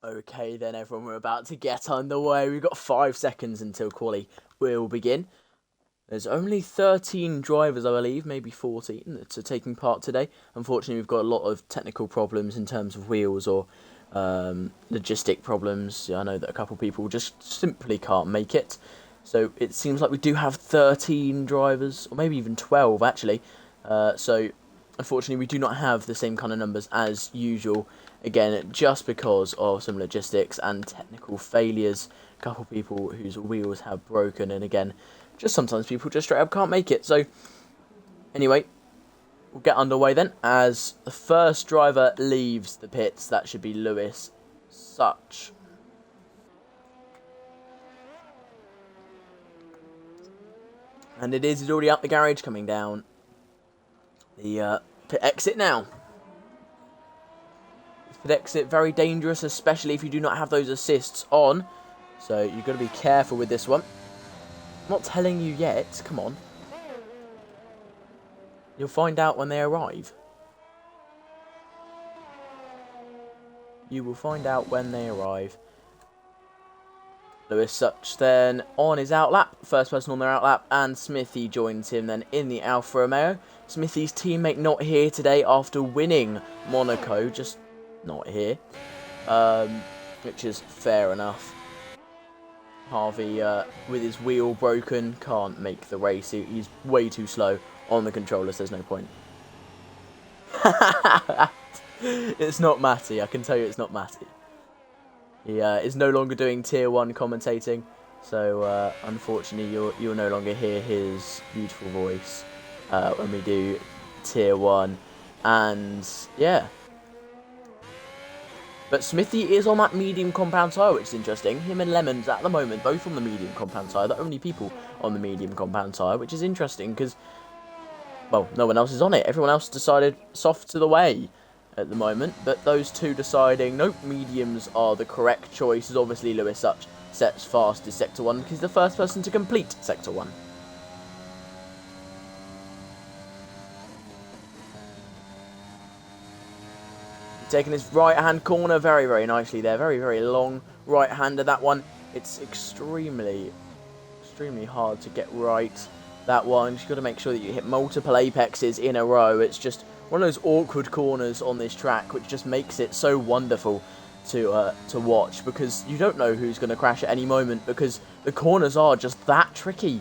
Okay then everyone, we're about to get underway. We've got 5 seconds until quali will begin. There's only 13 drivers, I believe, maybe 14, that are taking part today. Unfortunately, we've got a lot of technical problems in terms of wheels or logistic problems. I know that a couple of people just simply can't make it. So it seems like we do have 13 drivers, or maybe even 12 actually. So unfortunately, we do not have the same kind of numbers as usual. Again, just because of some logistics and technical failures. A couple of people whose wheels have broken, and again, just sometimes people just straight up can't make it. So, anyway, we'll get underway then. As the first driver leaves the pits, that should be Lewis Such. And it is, he's already out the garage, coming down the pit exit now. This pit exit, very dangerous, especially if you do not have those assists on. So, you've got to be careful with this one. I'm not telling you yet, come on. You'll find out when they arrive. You will find out when they arrive. Lewis Such then on his outlap, first person on their outlap, and Smithy joins him then in the Alfa Romeo. Smithy's teammate not here today after winning Monaco, just not here, which is fair enough. Harvey, with his wheel broken, can't make the race. He's way too slow on the controllers. There's no point. It's not Matty. I can tell you it's not Matty. He is no longer doing Tier 1 commentating. So, unfortunately, you'll no longer hear his beautiful voice when we do Tier 1. And, yeah. But Smithy is on that medium compound tyre, which is interesting. Him and Lemons at the moment, both on the medium compound tyre. The only people on the medium compound tyre, which is interesting because, well, no one else is on it. Everyone else decided soft to the way at the moment. But those two deciding, nope, mediums are the correct choice. Is obviously Lewis Such sets fastest Sector 1 because he's the first person to complete Sector 1. Taking this right-hand corner very, very nicely there. Very, very long right-hander, that one. It's extremely hard to get right, that one. You've got to make sure that you hit multiple apexes in a row. It's just one of those awkward corners on this track, which just makes it so wonderful to watch, because you don't know who's going to crash at any moment, because the corners are just that tricky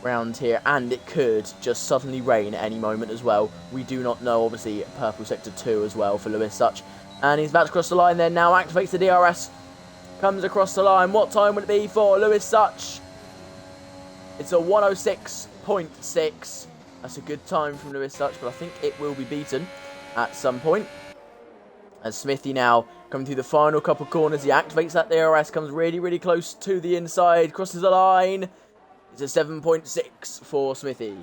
round here, and it could just suddenly rain at any moment as well. We do not know. Obviously, purple sector 2 as well for Lewis Such, and he's about to cross the line there now. Activates the DRS, comes across the line. What time will it be for Lewis Such? It's a 106.6. That's a good time from Lewis Such, but I think it will be beaten at some point. As Smithy now coming through the final couple corners, he activates that DRS, comes really, really close to the inside, crosses the line. It's a 7.6 for Smithy.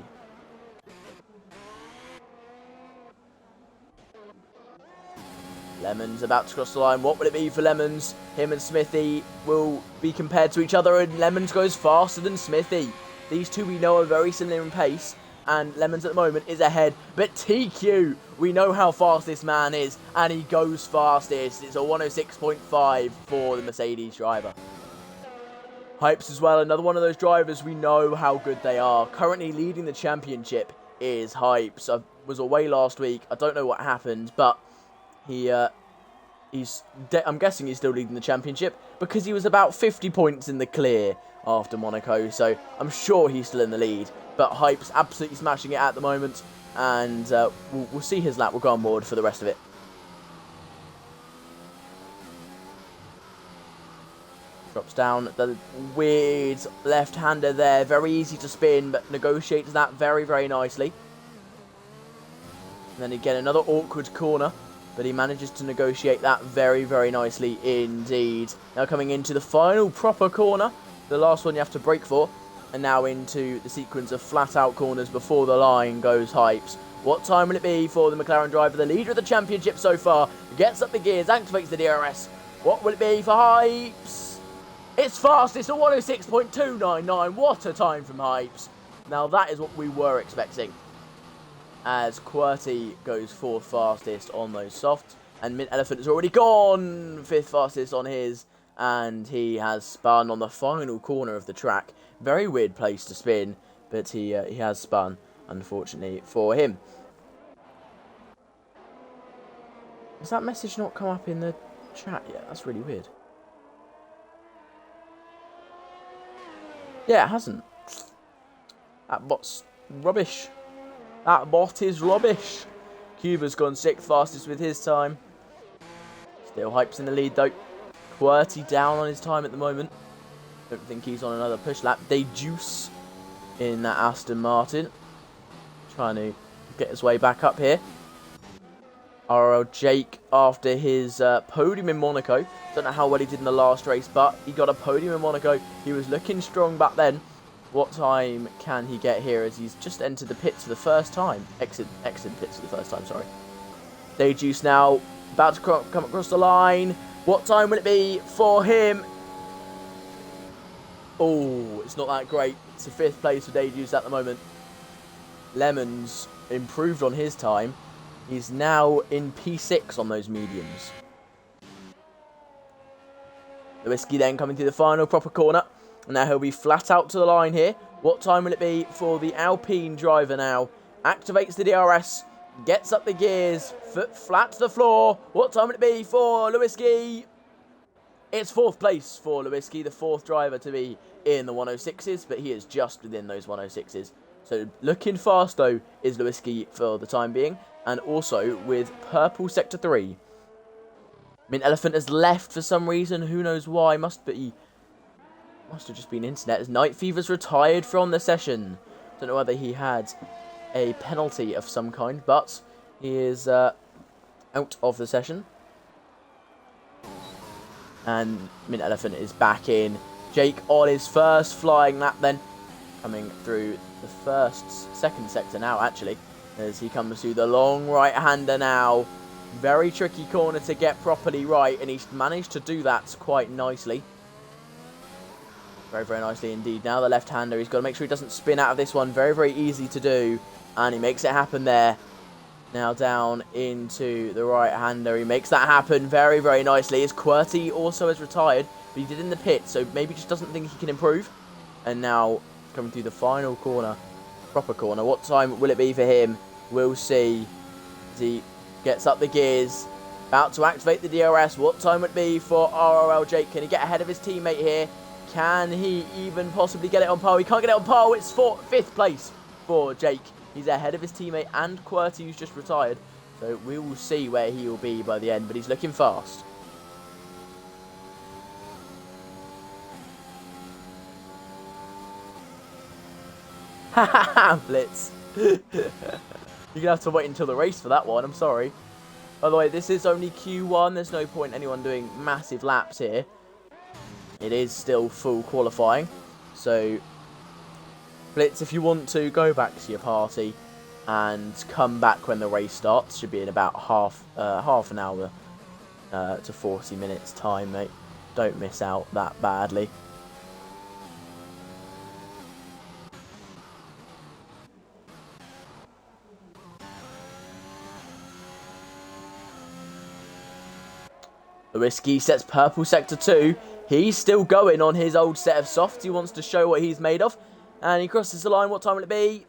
Lemons about to cross the line. What will it be for Lemons? Him and Smithy will be compared to each other, and Lemons goes faster than Smithy. These two we know are very similar in pace, and Lemons at the moment is ahead. But TQ, we know how fast this man is, and he goes fastest. It's a 106.5 for the Mercedes driver. Hypes as well, another one of those drivers, we know how good they are. Currently leading the championship is Hypes. I was away last week. I don't know what happened, but I'm guessing he's still leading the championship because he was about 50 points in the clear after Monaco, so I'm sure he's still in the lead. But Hypes absolutely smashing it at the moment, and we'll see his lap. We'll go on board for the rest of it. Drops down the weird left-hander there. Very easy to spin, but negotiates that very, very nicely. And then again, another awkward corner, but he manages to negotiate that very, very nicely indeed. Now coming into the final proper corner, the last one you have to brake for, and now into the sequence of flat-out corners before the line goes Hypes. What time will it be for the McLaren driver, the leader of the championship so far? Gets up the gears, activates the DRS. What will it be for Hypes? It's fast, it's a 106.299. What a time from Hypes. Now that is what we were expecting, as QWERTY goes fourth fastest on those softs. And Mint Elephant has already gone 5th fastest on his. And he has spun on the final corner of the track. Very weird place to spin, but he has spun, unfortunately, for him. Has that message not come up in the chat yet? That's really weird. Yeah, it hasn't. That bot's rubbish. That bot is rubbish. Cuba's gone 6th fastest with his time. Still Hype's in the lead, though. QWERTY down on his time at the moment. Don't think he's on another push lap. Juice in that Aston Martin. Trying to get his way back up here. RL Jake after his podium in Monaco. Don't know how well he did in the last race, but he got a podium in Monaco. He was looking strong back then. What time can he get here as he's just entered the pits for the first time? Exit pits for the first time, sorry. Juice now about to come across the line. What time will it be for him? Oh, it's not that great. It's a 5th place for Juice at the moment. Lemon's improved on his time. He's now in P6 on those mediums. Lewinsky then coming through the final proper corner. And now he'll be flat out to the line here. What time will it be for the Alpine driver now? Activates the DRS. Gets up the gears. Foot flat to the floor. What time will it be for Lewinsky? It's 4th place for Lewinsky, the 4th driver to be in the 106s. But he is just within those 106s. So looking fast, though, is Lewinsky for the time being. And also with purple sector 3. Mint Elephant has left for some reason. Who knows why? Must have just been internet. As Night Fever's retired from the session. Don't know whether he had a penalty of some kind, but he is out of the session. And Mint Elephant is back in. Jake on his first flying lap then. Coming through the second sector now, actually. As he comes through the long right-hander now. Very tricky corner to get properly right. And he's managed to do that quite nicely. Very, very nicely indeed. Now the left-hander, he's got to make sure he doesn't spin out of this one. Very, very easy to do. And he makes it happen there. Now down into the right-hander. He makes that happen very, very nicely. His QWERTY also has retired. But he did in the pit, so maybe just doesn't think he can improve. And now coming through the final corner. Proper corner. What time will it be for him? We'll see. As he gets up the gears. About to activate the DRS. What time would it be for RRL Jake? Can he get ahead of his teammate here? Can he even possibly get it on par? He can't get it on par. It's 5th place for Jake. He's ahead of his teammate and QWERTY, who's just retired. So we will see where he will be by the end, but he's looking fast. Haha, Blitz. You're going to have to wait until the race for that one. I'm sorry. By the way, this is only Q1. There's no point anyone doing massive laps here. It is still full qualifying. So, Blitz, if you want to, go back to your party and come back when the race starts. Should be in about half an hour to 40 minutes time, mate. Don't miss out that badly. Lewinsky sets purple sector 2. He's still going on his old set of softs. He wants to show what he's made of. And he crosses the line. What time will it be?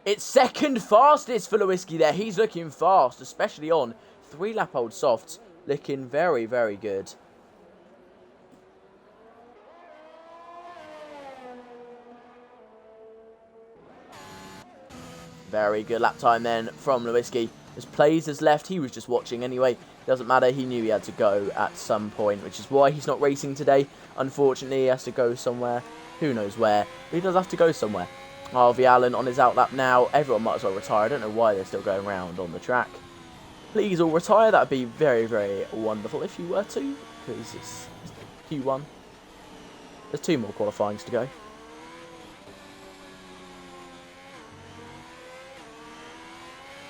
It's 2nd fastest for Lewinsky there. He's looking fast, especially on 3-lap-old softs. Looking very, very good. Very good lap time then from Lewinsky. As Plays has left, he was just watching anyway. Doesn't matter, he knew he had to go at some point, which is why he's not racing today. Unfortunately, he has to go somewhere. Who knows where, but he does have to go somewhere. Harvey Allen on his outlap now. Everyone might as well retire. I don't know why they're still going around on the track. Please all retire. That would be very, very wonderful if you were to, because it's Q1. There's 2 more qualifyings to go.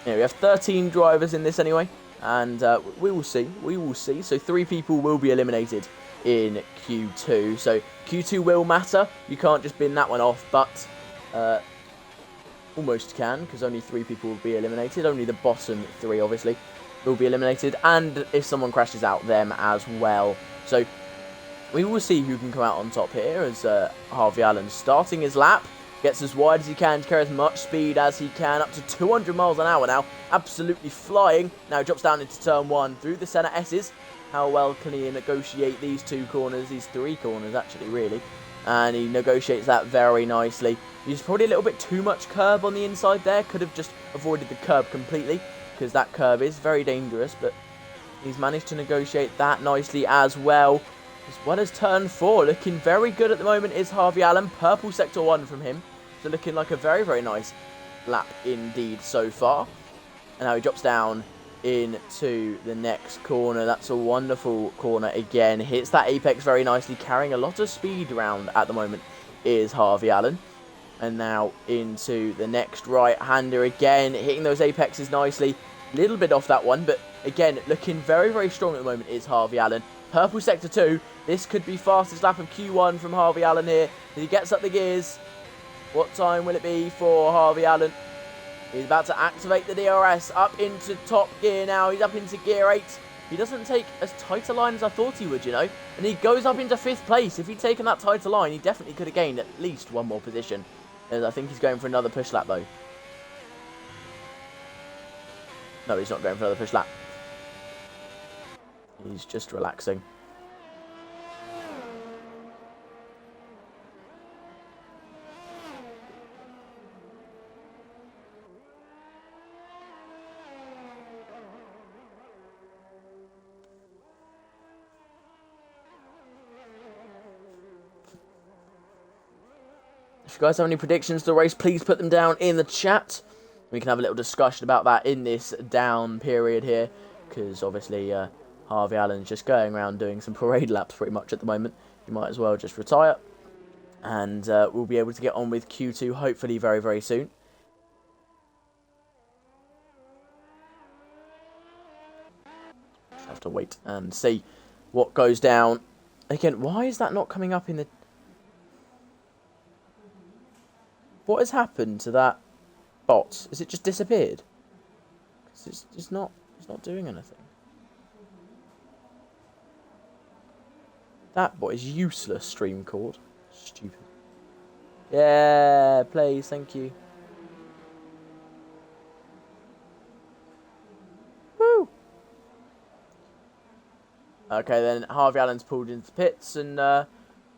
Yeah, we have 13 drivers in this anyway. And we will see. We will see. So 3 people will be eliminated in Q2. So Q2 will matter. You can't just bin that one off. But almost can, because only 3 people will be eliminated. Only the bottom 3, obviously. will be eliminated, and if someone crashes out, them as well. So we will see who can come out on top here as Harvey Allen starting his lap. Gets as wide as he can to carry as much speed as he can, up to 200 miles an hour now. Absolutely flying. Now he drops down into turn 1 through the centre S's. How well can he negotiate these 2 corners, these 3 corners actually, really. And he negotiates that very nicely. He's probably a little bit too much curb on the inside there. Could have just avoided the curb completely, because that curb is very dangerous. But he's managed to negotiate that nicely as well. As well as turn 4, looking very good at the moment is Harvey Allen. Purple sector 1 from him. So looking like a very, very nice lap indeed so far. And now he drops down into the next corner. That's a wonderful corner again. Hits that apex very nicely, carrying a lot of speed around at the moment is Harvey Allen. And now into the next right-hander again, hitting those apexes nicely. A little bit off that one, but again, looking very, very strong at the moment is Harvey Allen. Purple sector 2. This could be fastest lap of Q1 from Harvey Allen here. As he gets up the gears. What time will it be for Harvey Allen? He's about to activate the DRS up into top gear now. He's up into gear 8. He doesn't take as tight a line as I thought he would, you know. And he goes up into 5th place. If he'd taken that tighter line, he definitely could have gained at least 1 more position. As I think he's going for another push lap, though. No, he's not going for another push lap. He's just relaxing. If you guys have any predictions to the race, please put them down in the chat. We can have a little discussion about that in this down period here, because obviously Harvey Allen's just going around doing some parade laps pretty much at the moment. You might as well just retire, and we'll be able to get on with Q2 hopefully very, very soon. Just have to wait and see what goes down. Again, why is that not coming up in the... What has happened to that bot? Has it just disappeared? Because it's not doing anything. That bot is useless, stream cord. Stupid. Yeah, please, thank you. Woo! Okay, then Harvey Allen's pulled into the pits, and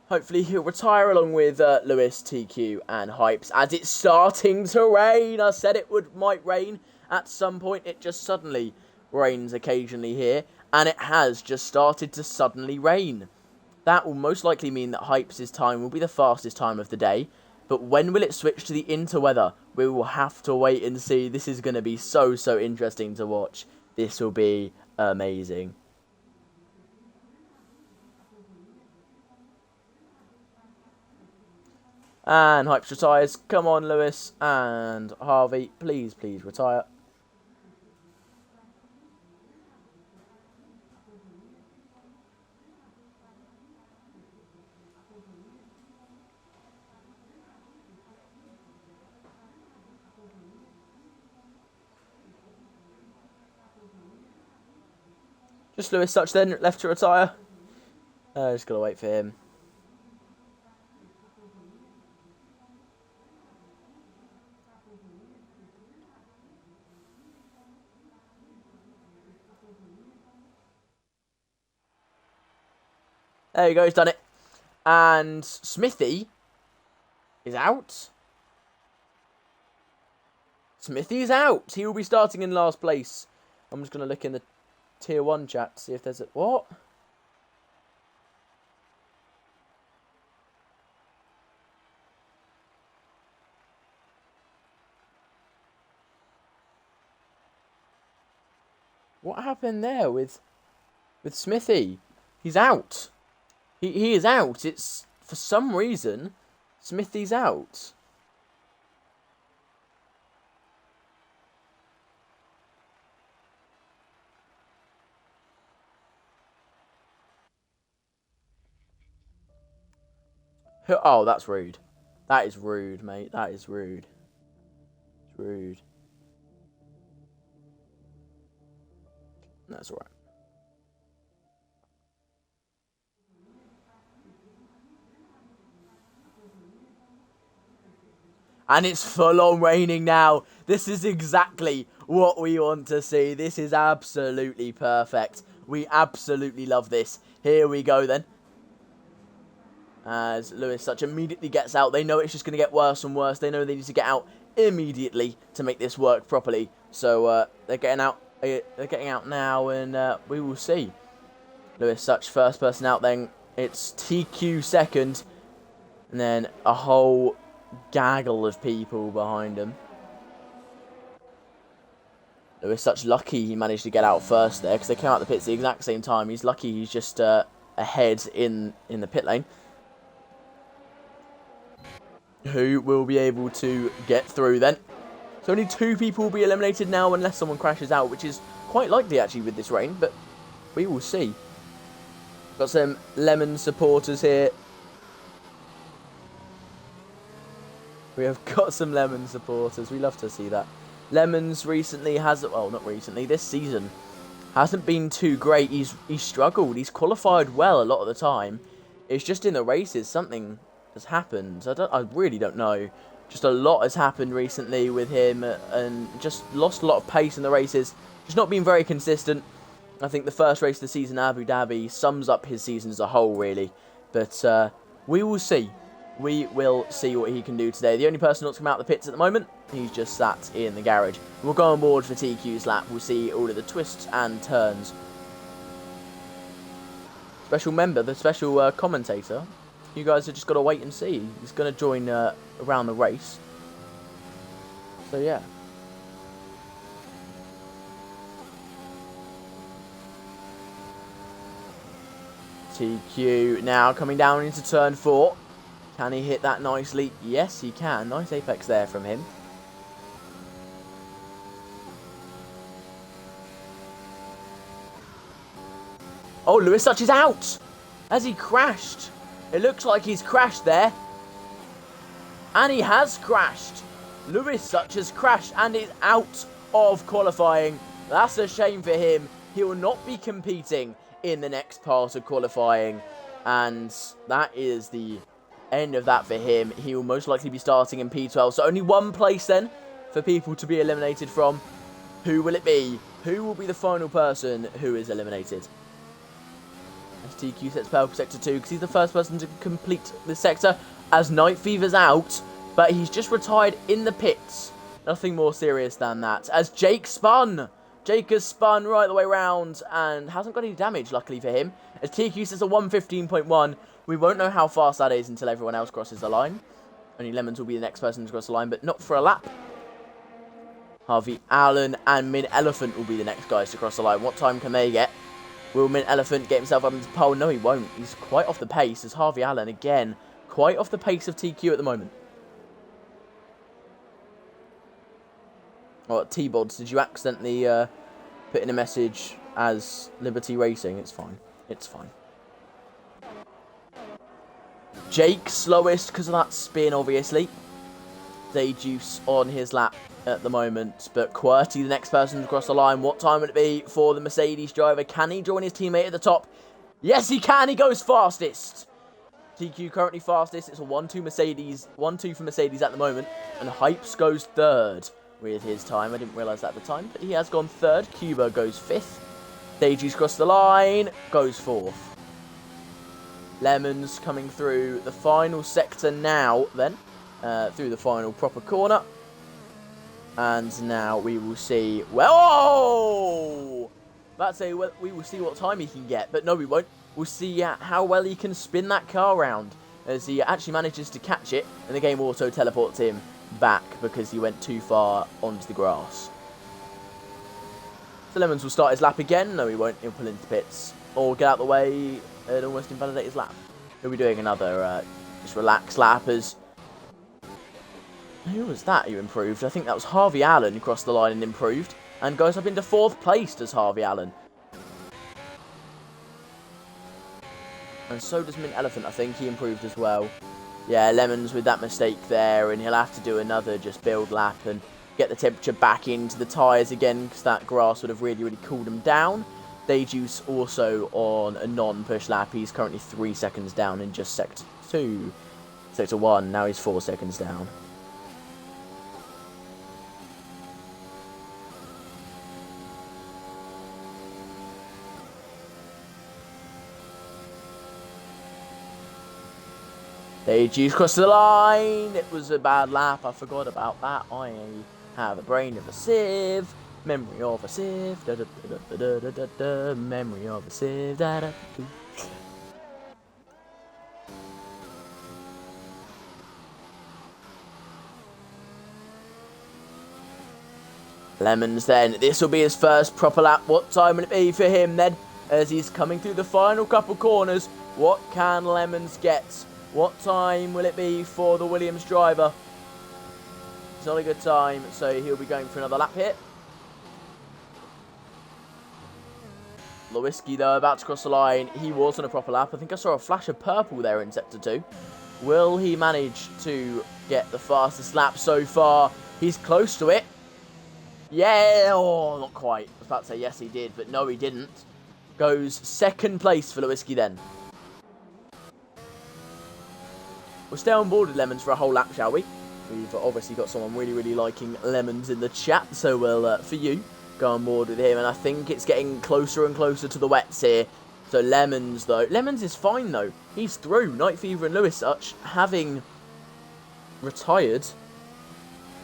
hopefully he'll retire along with Lewis, TQ, and Hypes, as it's starting to rain. I said it might rain at some point. It just suddenly rains occasionally here, and it has just started to suddenly rain. That will most likely mean that Hypes' time will be the fastest time of the day, but when will it switch to the interweather? We will have to wait and see. This is going to be so, so interesting to watch. This will be amazing. And Hypes retires. Come on, Lewis and Harvey. Please, please retire. Just Lewis Such then, left to retire. Just got to wait for him. There you go, he's done it. And Smithy is out. Smithy's out. He will be starting in last place. I'm just going to look in the Tier 1 chat to see if there's a... What? What happened there with Smithy? He's out. He is out. It's, for some reason, Smithy's out. Oh, that's rude. That is rude, mate. That is rude. It's rude. That's all right. And it's full on raining now. This is exactly what we want to see. This is absolutely perfect. We absolutely love this. Here we go then. As Lewis Such immediately gets out. They know it's just going to get worse and worse. They know they need to get out immediately to make this work properly. So they're getting out. They're getting out now, and we will see. Lewis Such first person out. Then it's TQ second, and then a whole gaggle of people behind him. Lewis Such lucky he managed to get out first there, because they came out the pits at the exact same time. He's lucky he's just ahead in the pit lane. Who will be able to get through then? So only 2 people will be eliminated now unless someone crashes out, which is quite likely actually with this rain, but we will see. Got some Lemon supporters here. We have got some Lemon supporters. We love to see that. Lemons recently well, not recently, this season hasn't been too great. He's struggled. He's qualified well a lot of the time. It's just in the races something has happened. I really don't know. Just a lot has happened recently with him, and just lost a lot of pace in the races. Just not been very consistent. I think the first race of the season, Abu Dhabi, sums up his season as a whole, really. But we will see. We will see what he can do today. The only person not to come out of the pits at the moment, he's just sat in the garage. We'll go on board for TQ's lap. We'll see all of the twists and turns. Special member, the special commentator. You guys have just got to wait and see. He's going to join around the race. So, yeah. TQ now coming down into turn 4. Can he hit that nicely? Yes, he can. Nice apex there from him. Oh, Lewis Such is out. Has he crashed? It looks like he's crashed there. And he has crashed. Lewis Such has crashed and is out of qualifying. That's a shame for him. He will not be competing in the next part of qualifying. And that is the end of that for him. He will most likely be starting in P12. So only one place then for people to be eliminated from. Who will it be? Who will be the final person who is eliminated? STQ sets Pelk Sector 2 because he's the first person to complete this sector as Night Fever's out, but he's just retired in the pits. Nothing more serious than that. As Jake spun. Jake has spun right the way round and hasn't got any damage, luckily for him. As TQ sets a 115.1. We won't know how fast that is until everyone else crosses the line. Only Lemons will be the next person to cross the line, but not for a lap. Harvey Allen and Min Elephant will be the next guys to cross the line. What time can they get? Will Min Elephant get himself up into the pole? No, he won't. He's quite off the pace, as Harvey Allen, again, quite off the pace of TQ at the moment. Oh, T-Bods, did you accidentally put in a message as Liberty Racing? It's fine. It's fine. Jake slowest because of that spin, obviously. Juice on his lap at the moment. But QWERTY, the next person to cross the line. What time will it be for the Mercedes driver? Can he join his teammate at the top? Yes, he can. He goes fastest. TQ currently fastest. It's a 1-2 Mercedes. 1-2 for Mercedes at the moment. And Hypes goes third with his time. I didn't realise that at the time, but he has gone third. Cuba goes fifth. Juice cross the line. Goes fourth. Lemons coming through the final sector now, then. Through the final proper corner. And now we will see... Well, oh! That's a... Well, we will see what time he can get. But no, we won't. We'll see how well he can spin that car around. As he actually manages to catch it. And the game auto teleports him back because he went too far onto the grass. So Lemons will start his lap again. No, he won't. He'll pull into pits. Or get out of the way and almost invalidate his lap. He'll be doing another just relax lap as... Who was that who improved? I think that was Harvey Allen who crossed the line and improved. And goes up into 4th place as Harvey Allen. And so does Mint Elephant, I think. He improved as well. Yeah, Lemons with that mistake there. And he'll have to do another just build lap and get the temperature back into the tyres again. Because that grass would have really, really cooled him down. Dayjuice also on a non-push lap. He's currently 3 seconds down in just Sector 2. Sector 1, now he's 4 seconds down. Dayjuice crossed the line. It was a bad lap. I forgot about that. I have a brain of a sieve. Memory of a sieve. Da, da, da, da, da, da, da, memory of a sieve. Da, da, da. Lemons then. This will be his first proper lap. What time will it be for him then? As he's coming through the final couple corners. What can Lemons get? What time will it be for the Williams driver? It's not a good time, so he'll be going for another lap here. Lewinsky, though, about to cross the line. He was on a proper lap. I think I saw a flash of purple there in Sector 2. Will he manage to get the fastest lap so far? He's close to it. Yeah, oh, not quite. I was about to say yes, he did, but no, he didn't. Goes second place for Lewinsky then. We'll stay on board with Lemons for a whole lap, shall we? We've obviously got someone really, really liking Lemons in the chat, so we'll, for you, go on board with him. And I think it's getting closer and closer to the wets here. So Lemons, though. Lemons is fine, though. He's through. Night Fever and Lewis such having retired.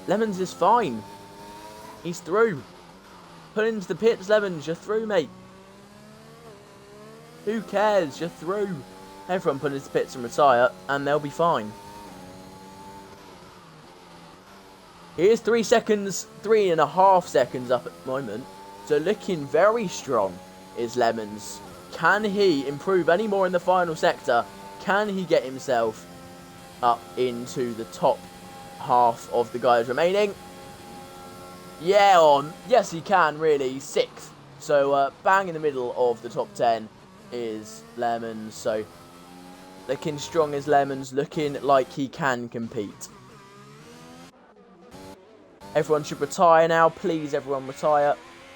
Lemons is fine. He's through. Put into the pits, Lemons. You're through, mate. Who cares? You're through. Everyone put into the pits and retire, and they'll be fine. He is 3 seconds, 3.5 seconds up at the moment. So looking very strong is Lemons. Can he improve any more in the final sector? Can he get himself up into the top half of the guys remaining? Yeah, yes he can, really. 6th. So bang in the middle of the top 10 is Lemons. So looking strong as Lemons, looking like he can compete. Everyone should retire now. Please, everyone retire.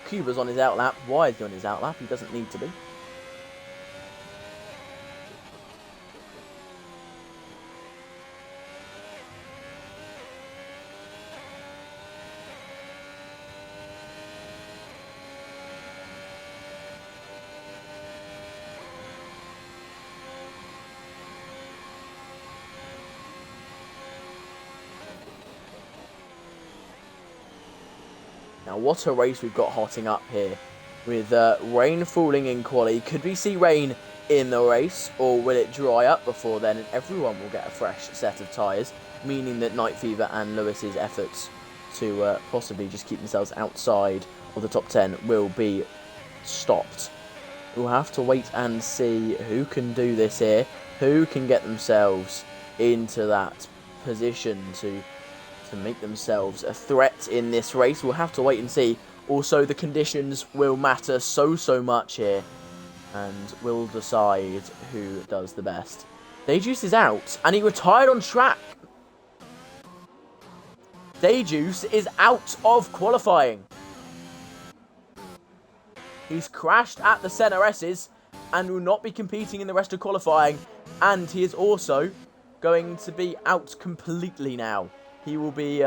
Cuba's on his outlap. Why is he on his outlap? He doesn't need to be. Now, what a race we've got hotting up here. With rain falling in quali. Could we see rain in the race? Or will it dry up before then and everyone will get a fresh set of tyres? Meaning that Night Fever and Lewis's efforts to possibly just keep themselves outside of the top 10 will be stopped. We'll have to wait and see who can do this here. Who can get themselves into that position to make themselves a threat in this race. We'll have to wait and see. Also, the conditions will matter so much here, and we'll decide who does the best. Dayjuice is out, and he retired on track. Dayjuice is out of qualifying. He's crashed at the Senna S's and will not be competing in the rest of qualifying, and he is also going to be out completely now. He will be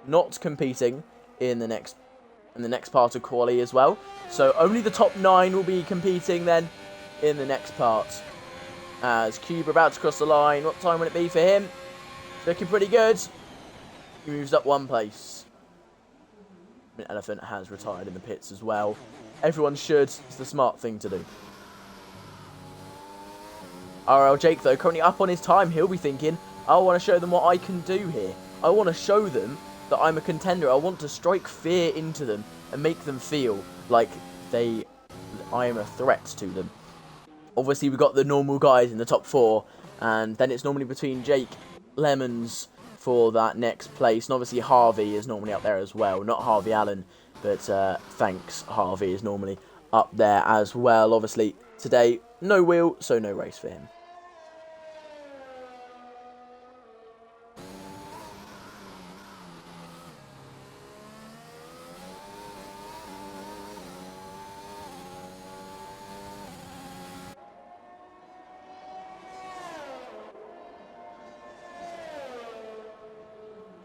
not competing in the next part of quali as well. So only the top 9 will be competing then in the next part. As Cuba about to cross the line. What time will it be for him? Looking pretty good. He moves up 1 place. Elephant has retired in the pits as well. Everyone should. It's the smart thing to do. RL Jake, though, currently up on his time. He'll be thinking, I want to show them what I can do here. I want to show them that I'm a contender. I want to strike fear into them and make them feel like I am a threat to them. Obviously, we've got the normal guys in the top 4, and then it's normally between Jake, Lemons for that next place. And obviously, Harvey is normally up there as well. Not Harvey Allen, but thanks, Harvey is normally up there as well. Obviously, today, no wheel, so no race for him.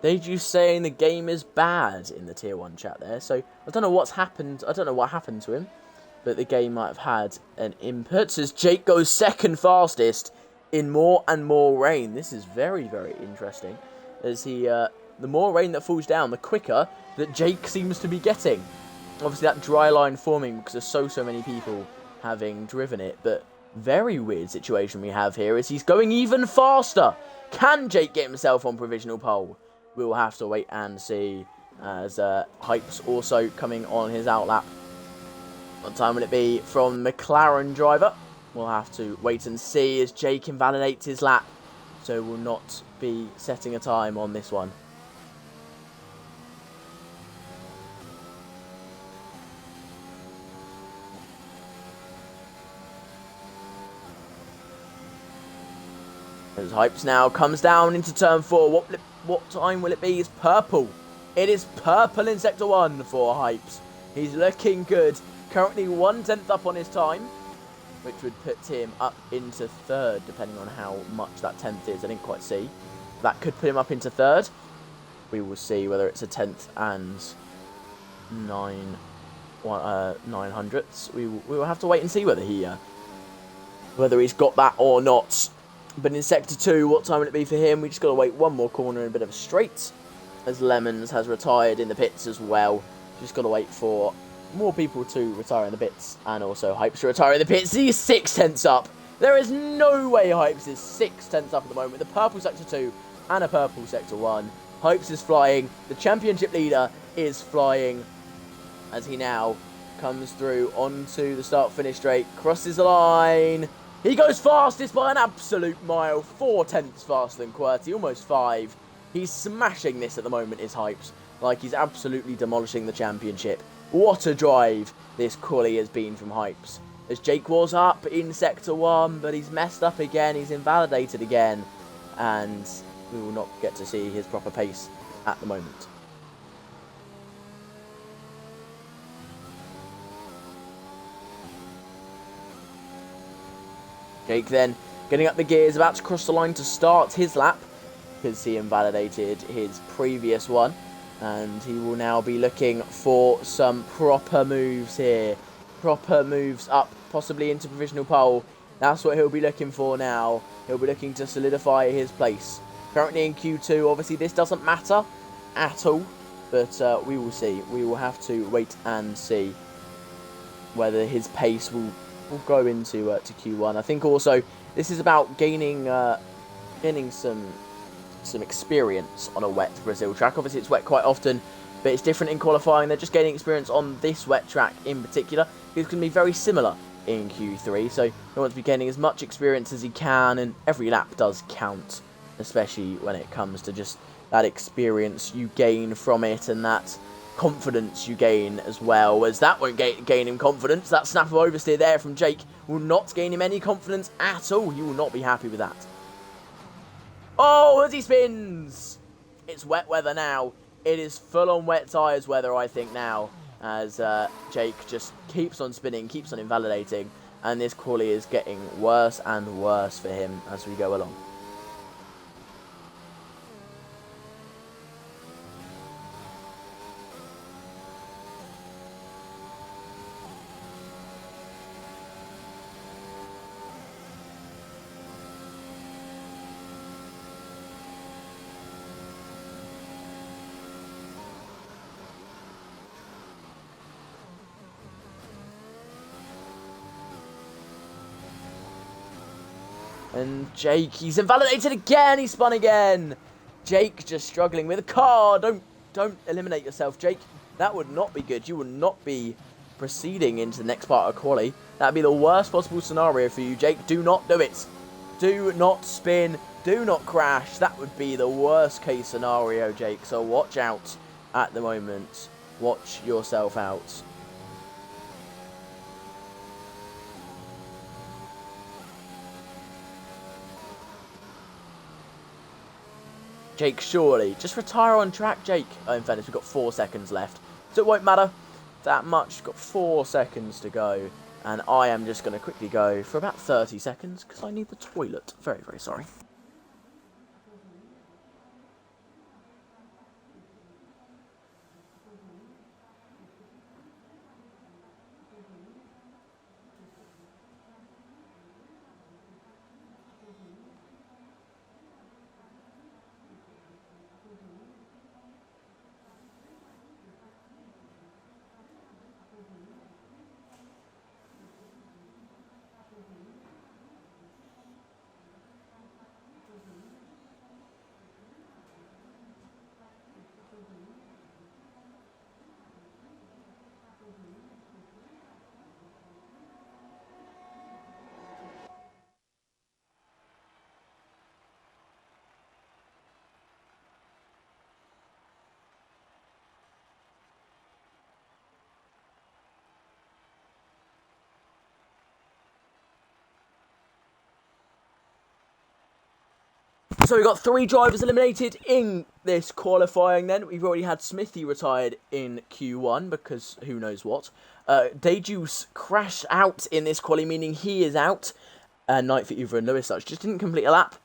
They just saying the game is bad in the Tier 1 chat there. So I don't know what's happened. I don't know what happened to him. But the game might have had an input as Jake goes second fastest in more and more rain. This is very, very interesting. As the more rain that falls down, the quicker that Jake seems to be getting. Obviously that dry line forming because there's so many people having driven it. But very weird situation we have here is he's going even faster. Can Jake get himself on provisional pole? We will have to wait and see, as Hype's also coming on his outlap. What time will it be from McLaren driver? We'll have to wait and see as Jake invalidates his lap. So we'll not be setting a time on this one. As Hypes now comes down into turn 4. What time will it be? It's purple. It is purple in Sector 1 for Hypes. He's looking good. Currently 1/10 up on his time, which would put him up into 3rd, depending on how much that 10th is. I didn't quite see. That could put him up into 3rd. We will see whether it's a 10th and 9 hundredths. We will have to wait and see whether he's got that or not. But in Sector 2, what time will it be for him? We just got to wait one more corner in a bit of a straight, as Lemons has retired in the pits as well. Just got to wait for more people to retire in the pits, and also Hypes to retire in the pits. He's 6/10 up. There is no way Hypes is 6/10 up at the moment. The purple Sector 2 and a purple Sector 1. Hypes is flying. The championship leader is flying as he now comes through onto the start-finish straight, crosses the line. He goes fastest by an absolute mile, 4/10 faster than QWERTY, almost 5. He's smashing this at the moment, is Hypes. Like, he's absolutely demolishing the championship. What a drive this quali has been from Hypes. As Jake was up in Sector 1, but he's messed up again, he's invalidated again, and we will not get to see his proper pace at the moment. Jake then getting up the gears, about to cross the line to start his lap, because he invalidated his previous one. And he will now be looking for some proper moves here. Proper moves up, possibly into provisional pole. That's what he'll be looking for now. He'll be looking to solidify his place. Currently in Q2, obviously this doesn't matter at all. But we will see. We will have to wait and see whether his pace will go into to Q1. I think also this is about gaining some experience on a wet Brazil track. Obviously it's wet quite often, but it's different in qualifying. They're just gaining experience on this wet track in particular. It's going to be very similar in Q3, so he wants to be gaining as much experience as he can, and every lap does count, especially when it comes to just that experience you gain from it and that confidence you gain as well, as that won't gain him confidence. That snap of oversteer there from Jake will not gain him any confidence at all. He will not be happy with that. Oh, as he spins! It's wet weather now. It is full-on wet tyres weather, I think, now, as Jake just keeps on spinning, keeps on invalidating, and this quali is getting worse and worse for him as we go along. And Jake, he's invalidated again. He spun again. Jake just struggling with a car. Don't eliminate yourself, Jake. That would not be good. You would not be proceeding into the next part of quali. That would be the worst possible scenario for you, Jake. Do not do it. Do not spin. Do not crash. That would be the worst case scenario, Jake. So watch out at the moment. Watch yourself out. Jake, surely. Just retire on track, Jake. Oh, in fairness, we've got 4 seconds left. So it won't matter that much. We've got 4 seconds to go. And I am just going to quickly go for about 30 seconds because I need the toilet. Very, very sorry. So we got 3 drivers eliminated in this qualifying then. We've already had Smithy retired in Q1 because who knows what. Dejuice crashed out in this quali, meaning he is out. Knight for Uva and Lewis just didn't complete a lap.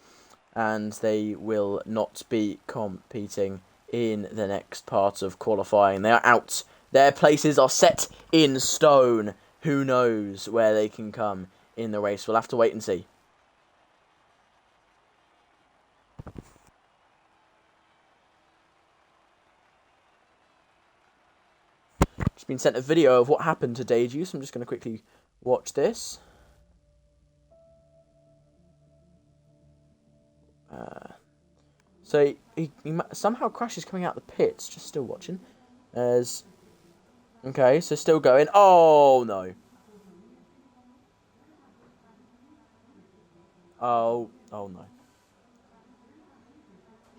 And they will not be competing in the next part of qualifying. They are out. Their places are set in stone. Who knows where they can come in the race? We'll have to wait and see. Just been sent a video of what happened to Dejuice. I'm just going to quickly watch this. So he somehow crashes coming out the pits. Just still watching. Okay, so still going. Oh no. Oh no.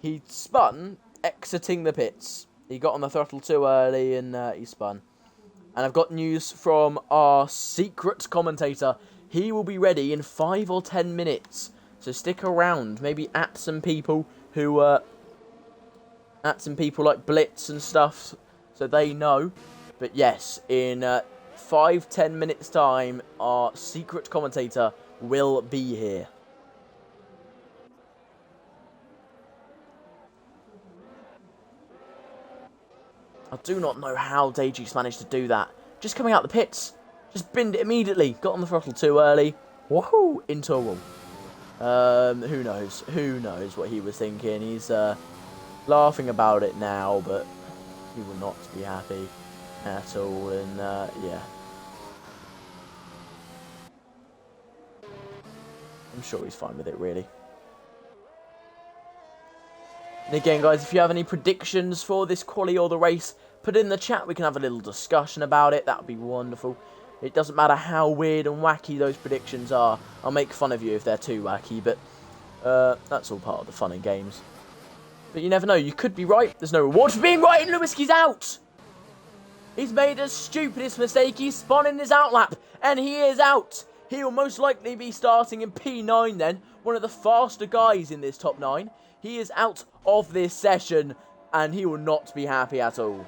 He spun exiting the pits. He got on the throttle too early and he spun. And I've got news from our secret commentator. He will be ready in 5 or 10 minutes. So stick around. Maybe at some people who like Blitz and stuff, so they know. But yes, in 5-10 minutes time, our secret commentator will be here. I do not know how Dejuice managed to do that. Just coming out the pits, just binned it immediately. Got on the throttle too early. Woohoo! Into a wall. Who knows? Who knows what he was thinking? He's laughing about it now, but he will not be happy at all. And yeah, I'm sure he's fine with it, really. And again, guys, if you have any predictions for this quali or the race, put it in the chat. We can have a little discussion about it. That would be wonderful. It doesn't matter how weird and wacky those predictions are. I'll make fun of you if they're too wacky, but that's all part of the fun in games. But you never know. You could be right. There's no reward for being right, and Lewinsky's out. He's made a stupidest mistake. He's spun in his outlap, and he is out. He will most likely be starting in P9 then, one of the faster guys in this top 9. He is out of this session, and he will not be happy at all.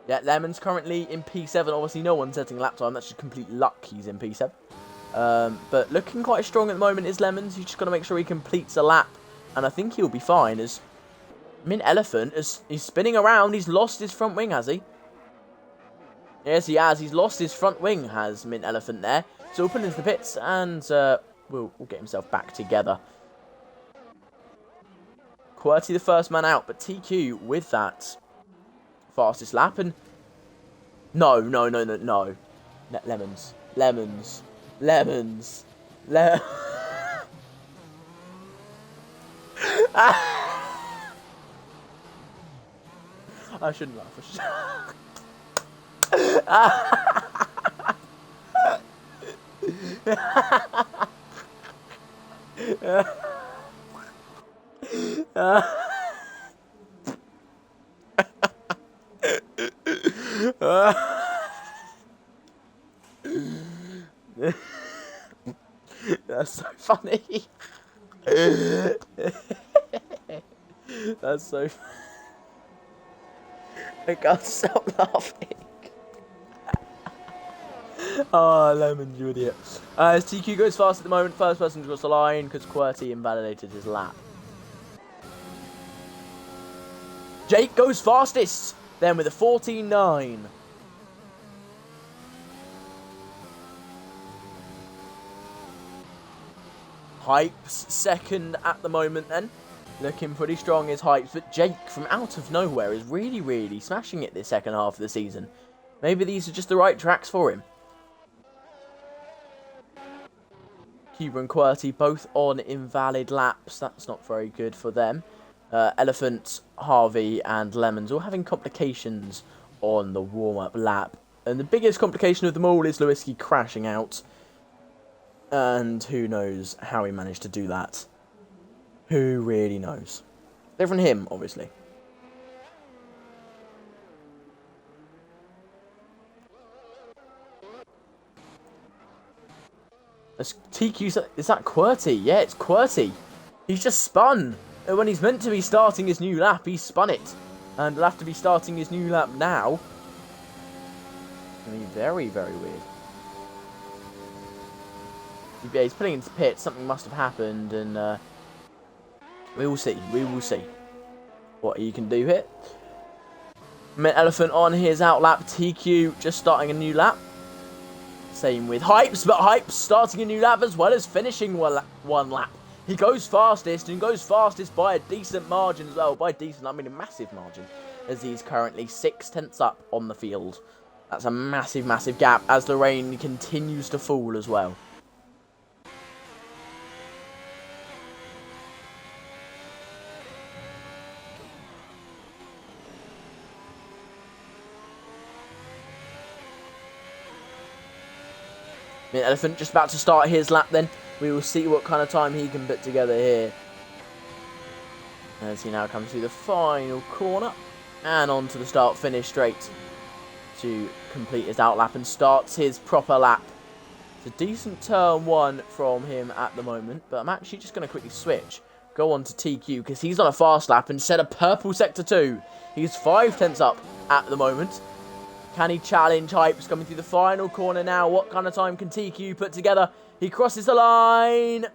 Yeah, Lemon's currently in P7. Obviously, no one's setting lap time. That's just complete luck he's in P7. But looking quite strong at the moment is Lemons. He's just got to make sure he completes a lap. And I think he'll be fine. As Mint Elephant, he's spinning around. He's lost his front wing, has he? Yes, he has. He's lost his front wing, has Mint Elephant there. So we'll put him into the pits and we'll get himself back together. QWERTY the first man out, but TQ with that fastest lap, and no. Lemons. I shouldn't laugh. That's so funny. That's so funny. I can't stop laughing. Oh, Lemon, you idiot. As TQ goes fast at the moment, first person to cross the line because QWERTY invalidated his lap. Jake goes fastest, then with a 14.9. Hype's second at the moment then. Looking pretty strong is Hype's, but Jake from out of nowhere is really smashing it this second half of the season. Maybe these are just the right tracks for him. Cuba and QWERTY both on invalid laps. That's not very good for them. Elephant, Harvey and Lemons all having complications on the warm-up lap. And the biggest complication of them all is Lewinsky crashing out. And who knows how he managed to do that. Who really knows? Different him, obviously. TQ, is that QWERTY? Yeah, it's QWERTY. He's just spun. And when he's meant to be starting his new lap, he's spun it. And will have to be starting his new lap now. I mean, very, very weird. Yeah, he's putting into pits. Something must have happened, and we will see. We will see what he can do here. Mint Elephant on his out lap. TQ just starting a new lap. Same with Hypes, but Hypes starting a new lap as well as finishing one lap. He goes fastest, and goes fastest by a decent margin as well. By decent, I mean a massive margin, as he's currently 6/10 up on the field. That's a massive, massive gap as the rain continues to fall as well. Mint Elephant just about to start his lap then. We will see what kind of time he can put together here. As he now comes through the final corner. And on to the start-finish straight to complete his out lap and starts his proper lap. It's a decent turn one from him at the moment. But I'm actually just going to quickly switch. Go on to TQ because he's on a fast lap and set a purple sector 2. He's 5/10 up at the moment. Can he challenge Hypes coming through the final corner now? What kind of time can TQ put together? He crosses the line.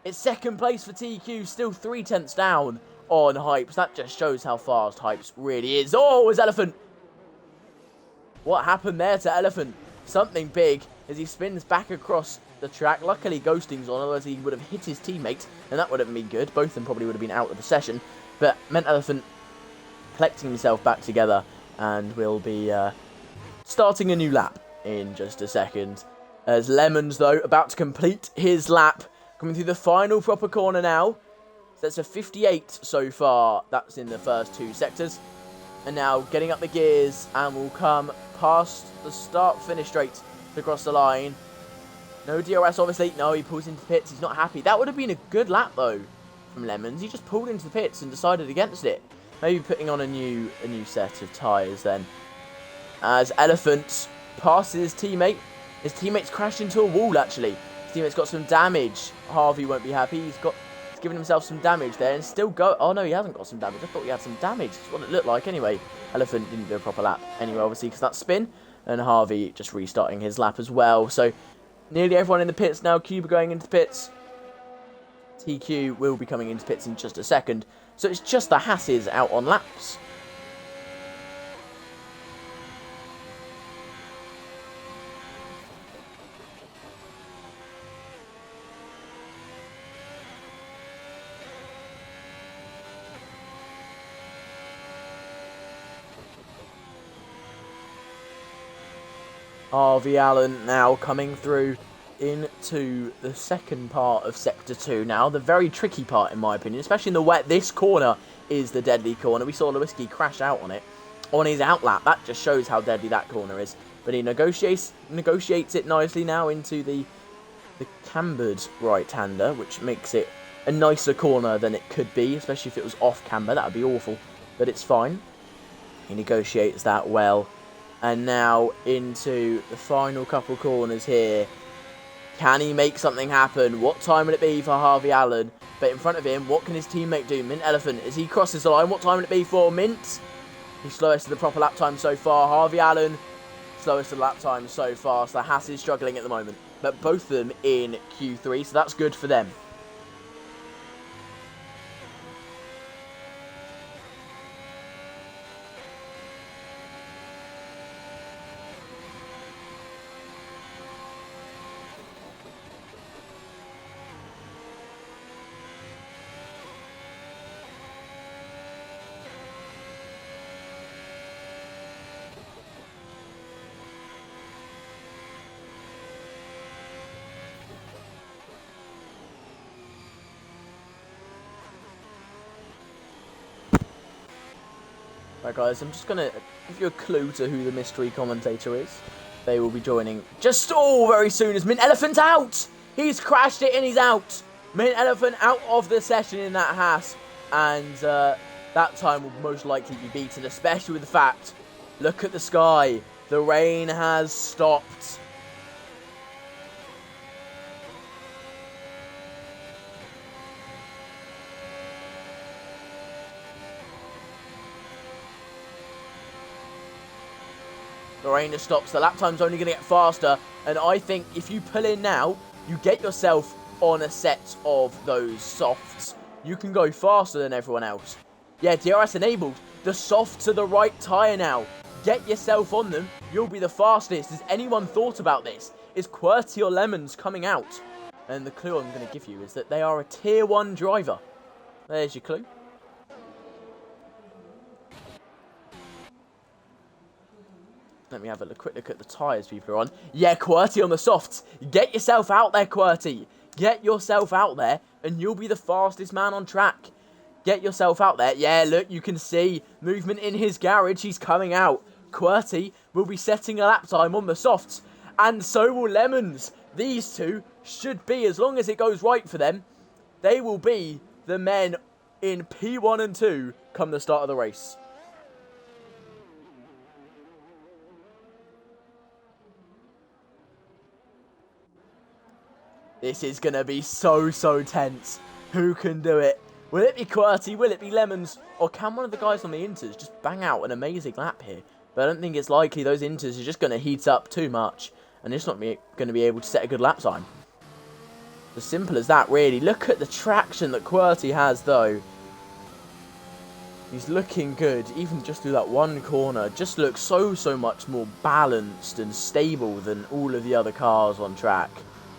It's second place for TQ, still 3/10 down on Hypes. That just shows how fast Hypes really is. Oh, it's Elephant. What happened there to Elephant? Something big as he spins back across the track. Luckily, Ghosting's on, otherwise he would have hit his teammate, and that would have been good. Both of them probably would have been out of the session. But Mint Elephant collecting himself back together, and will be starting a new lap in just a second. As Lemons, though, about to complete his lap. Coming through the final proper corner now. So that's a 58 so far. That's in the first two sectors. And now getting up the gears, and will come past the start-finish straight to cross the line. No DRS, obviously. No, he pulls into the pits. He's not happy. That would have been a good lap, though, from Lemons. He just pulled into the pits and decided against it. Maybe putting on a new set of tyres then. As Elephant passes his teammate. His teammate's crashed into a wall, actually. His teammate's got some damage. Harvey won't be happy. He's given himself some damage there and still go. Oh, no, he hasn't got some damage. I thought he had some damage. That's what it looked like anyway. Elephant didn't do a proper lap anyway, obviously, because that spin. And Harvey just restarting his lap as well. So, nearly everyone in the pits now. Cuba going into the pits. TQ will be coming into pits in just a second. So it's just the Hasses out on laps. Harvey Allen now coming through into the second part of Sector 2 now. The very tricky part, in my opinion, especially in the wet. This corner is the deadly corner. We saw Lewinsky crash out on it on his outlap. That just shows how deadly that corner is. But he negotiates it nicely now into the cambered right-hander, which makes it a nicer corner than it could be, especially if it was off camber. That would be awful, but it's fine. He negotiates that well. And now into the final couple corners here. Can he make something happen? What time will it be for Harvey Allen? But in front of him, what can his teammate do? Mint Elephant, as he crosses the line, what time will it be for Mint? He's slowest of the proper lap time so far. Harvey Allen, slowest of the lap time so far. So Haas is struggling at the moment. But both of them in Q3, so that's good for them. Right, guys, I'm just going to give you a clue to who the mystery commentator is. They will be joining just very soon as Mint Elephant's out. He's crashed it and he's out. Mint Elephant out of the session in that Haas. And that time will most likely be beaten, especially with the fact, look at the sky. The rain has stopped. Lorena stops. The lap time's only going to get faster. And I think if you pull in now, you get yourself on a set of those softs, you can go faster than everyone else. Yeah, DRS enabled. The softs are the right tyre now. Get yourself on them. You'll be the fastest. Has anyone thought about this? Is QWERTY or Lemons coming out? And the clue I'm going to give you is that they are a Tier 1 driver. There's your clue. Let me have a quick look at the tyres people are on. Yeah, QWERTY on the softs. Get yourself out there, QWERTY. Get yourself out there, and you'll be the fastest man on track. Get yourself out there. Yeah, look, you can see movement in his garage. He's coming out. QWERTY will be setting a lap time on the softs, and so will Lemons. These two should be, as long as it goes right for them, they will be the men in P1 and 2 come the start of the race. This is going to be so tense. Who can do it? Will it be QWERTY? Will it be Lemons? Or can one of the guys on the Inters just bang out an amazing lap here? But I don't think it's likely. Those Inters are just going to heat up too much. And it's not going to be able to set a good lap time. As simple as that, really. Look at the traction that QWERTY has, though. He's looking good. Even just through that one corner. Just looks so much more balanced and stable than all of the other cars on track.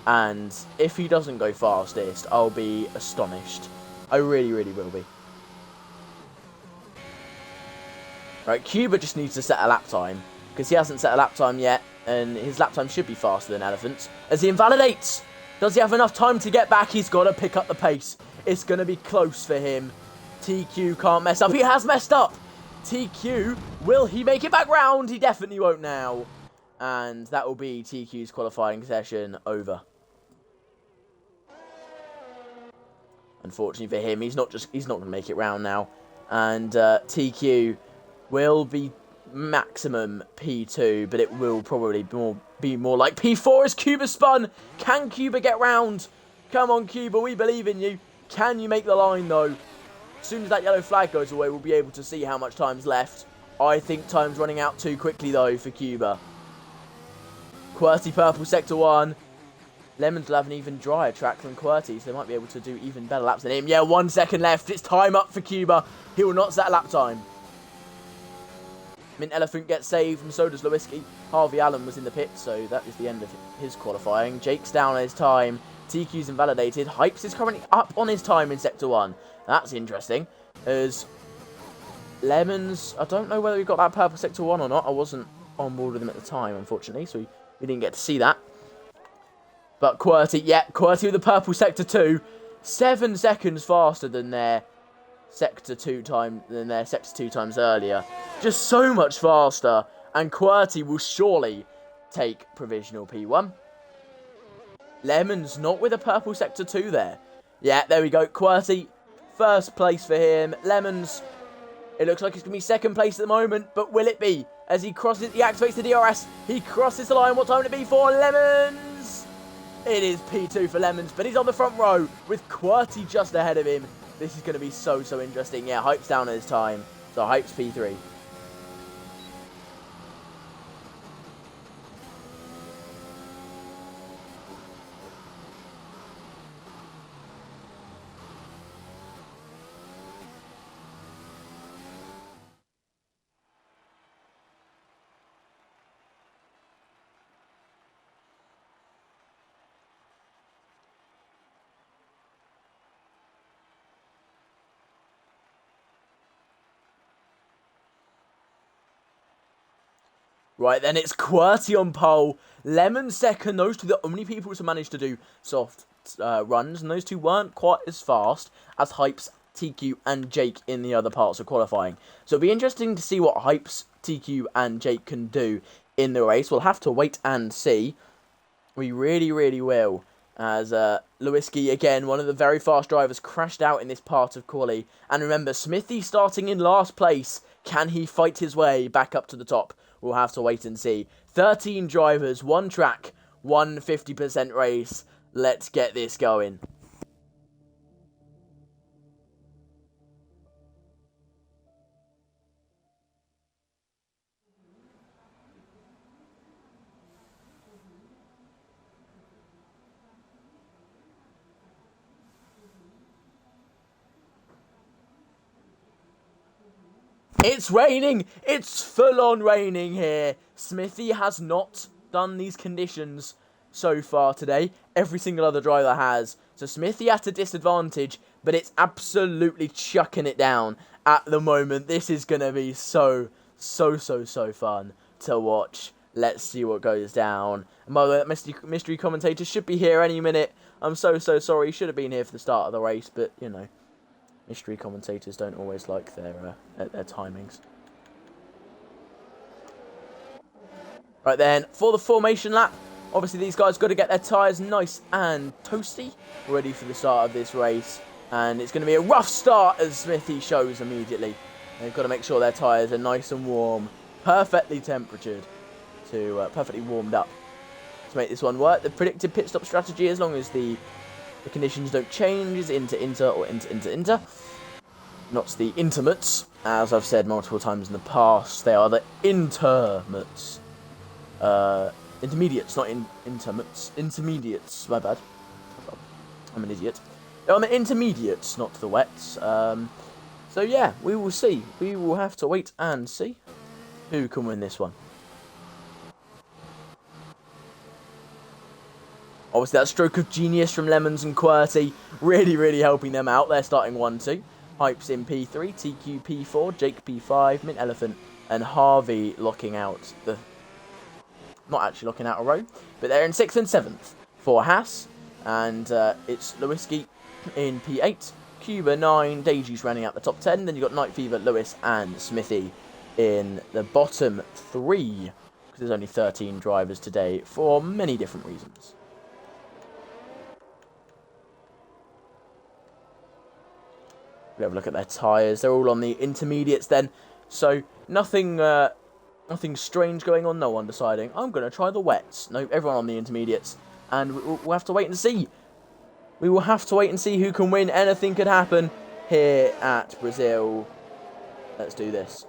And if he doesn't go fastest, I'll be astonished. I really will be. Right, Cuba just needs to set a lap time, because he hasn't set a lap time yet, and his lap time should be faster than Elephant's. As he invalidates! Does he have enough time to get back? He's got to pick up the pace. It's going to be close for him. TQ can't mess up. He has messed up! TQ, will he make it back round? He definitely won't now. And that will be TQ's qualifying session over. Unfortunately for him, he's not going to make it round now. And TQ will be maximum P2, but it will probably be more like P4 as Cuba spun. Can Cuba get round? Come on, Cuba, we believe in you. Can you make the line, though? As soon as that yellow flag goes away, we'll be able to see how much time's left. I think time's running out too quickly, though, for Cuba. QWERTY purple sector 1. Lemons will have an even drier track than QWERTY, so they might be able to do even better laps than him. Yeah, 1 second left. It's time up for Cuba. He will not set a lap time. Mint Elephant gets saved, and so does Lewinsky. Harvey Allen was in the pit, so that is the end of his qualifying. Jake's down on his time. TQ's invalidated. Hypes is currently up on his time in Sector 1. That's interesting, as Lemons, I don't know whether he got that purple Sector 1 or not. I wasn't on board with him at the time, unfortunately, so we didn't get to see that. But QWERTY, yeah, QWERTY with the purple Sector 2. 7 seconds faster than their Sector 2 times earlier. Just so much faster. And QWERTY will surely take provisional P1. Lemons not with a purple Sector 2 there. Yeah, there we go. QWERTY, first place for him. Lemons, it looks like it's going to be second place at the moment. But will it be? As he activates the DRS. He crosses the line. What time will it be for Lemons? It is P2 for Lemons, but he's on the front row with QWERTY just ahead of him. This is going to be so interesting. Yeah, Hype's down at his time, so Hype's P3. Right, then it's QWERTY on pole, Lemon second. Those two are the only people to manage to do soft runs, and those two weren't quite as fast as Hypes, TQ, and Jake in the other parts of qualifying. So it'll be interesting to see what Hypes, TQ, and Jake can do in the race. We'll have to wait and see. We really will. As Lewinsky, again, one of the very fast drivers, crashed out in this part of quali. And remember, Smithy starting in last place. Can he fight his way back up to the top? We'll have to wait and see. 13 drivers, 1 track, 150% race. Let's get this going. It's raining! It's full-on raining here. Smithy has not done these conditions so far today. Every single other driver has. So Smithy at a disadvantage, but it's absolutely chucking it down at the moment. This is going to be so fun to watch. Let's see what goes down. And by the way, that mystery commentator should be here any minute. I'm so sorry. He should have been here for the start of the race, but, you know, mystery commentators don't always like their timings. Right then, for the formation lap, obviously these guys got to get their tyres nice and toasty, ready for the start of this race. And it's going to be a rough start, as Smithy shows immediately. They've got to make sure their tyres are nice and warm, perfectly temperatured, perfectly warmed up to make this one work. The predicted pit stop strategy, as long as the conditions don't change, is inter or inter. Not the intimates, as I've said multiple times in the past. They are the intermates. Intermediates, not intimates. Intermediates, my bad. I'm an idiot. They're on the intermediates, not the wets. So yeah, we will see. We will have to wait and see who can win this one. Obviously, that stroke of genius from Lemons and QWERTY really helping them out. They're starting 1-2. Hypes in P3, TQ P4, Jake P5, Mint Elephant, and Harvey locking out the... Not actually locking out a row, but they're in 6th and 7th for Haas. And it's Lewinsky in P8, Cuba 9, Deji's running out the top 10. Then you've got Night Fever, Lewis, and Smithy in the bottom 3. Because there's only 13 drivers today for many different reasons. We have a look at their tyres. They're all on the intermediates then. So nothing strange going on. No one deciding, I'm going to try the wets. No, everyone on the intermediates. And we'll have to wait and see. We will have to wait and see who can win. Anything could happen here at Brazil. Let's do this.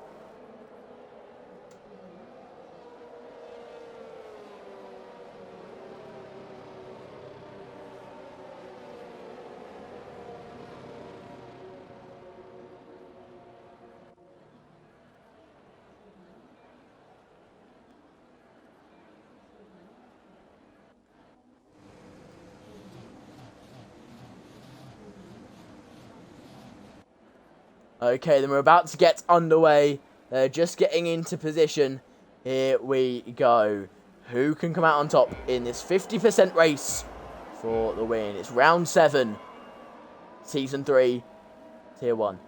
Okay, then we're about to get underway. They're just getting into position. Here we go. Who can come out on top in this 50% race for the win? It's round 7, season 3, tier 1.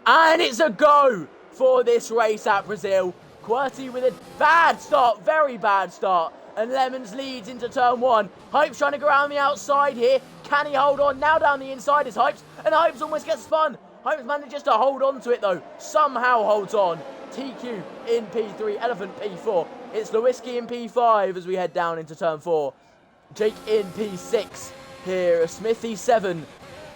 And it's a go for this race at Brazil. QWERTY with a bad start, very bad start. And Lemons leads into turn 1. Hype's trying to go around the outside here. Can he hold on? Now down the inside is Hype's. And Hype's almost gets spun. Hype's manages to hold on to it though. Somehow holds on. TQ in P3. Elephant P4. It's Lewinsky in P5 as we head down into turn 4. Jake in P6. Here, Smithy 7.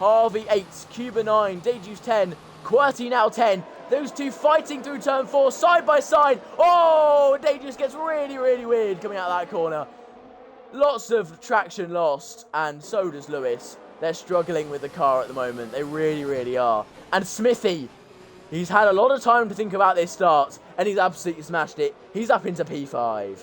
Harvey 8. Cuba 9. Deju's 10. QWERTY now 10. Those two fighting through turn 4 side by side. Oh, Deju gets really weird coming out of that corner. Lots of traction lost, and so does Lewis. They're struggling with the car at the moment. They really are. And Smithy, he's had a lot of time to think about this start, and he's absolutely smashed it. He's up into P5.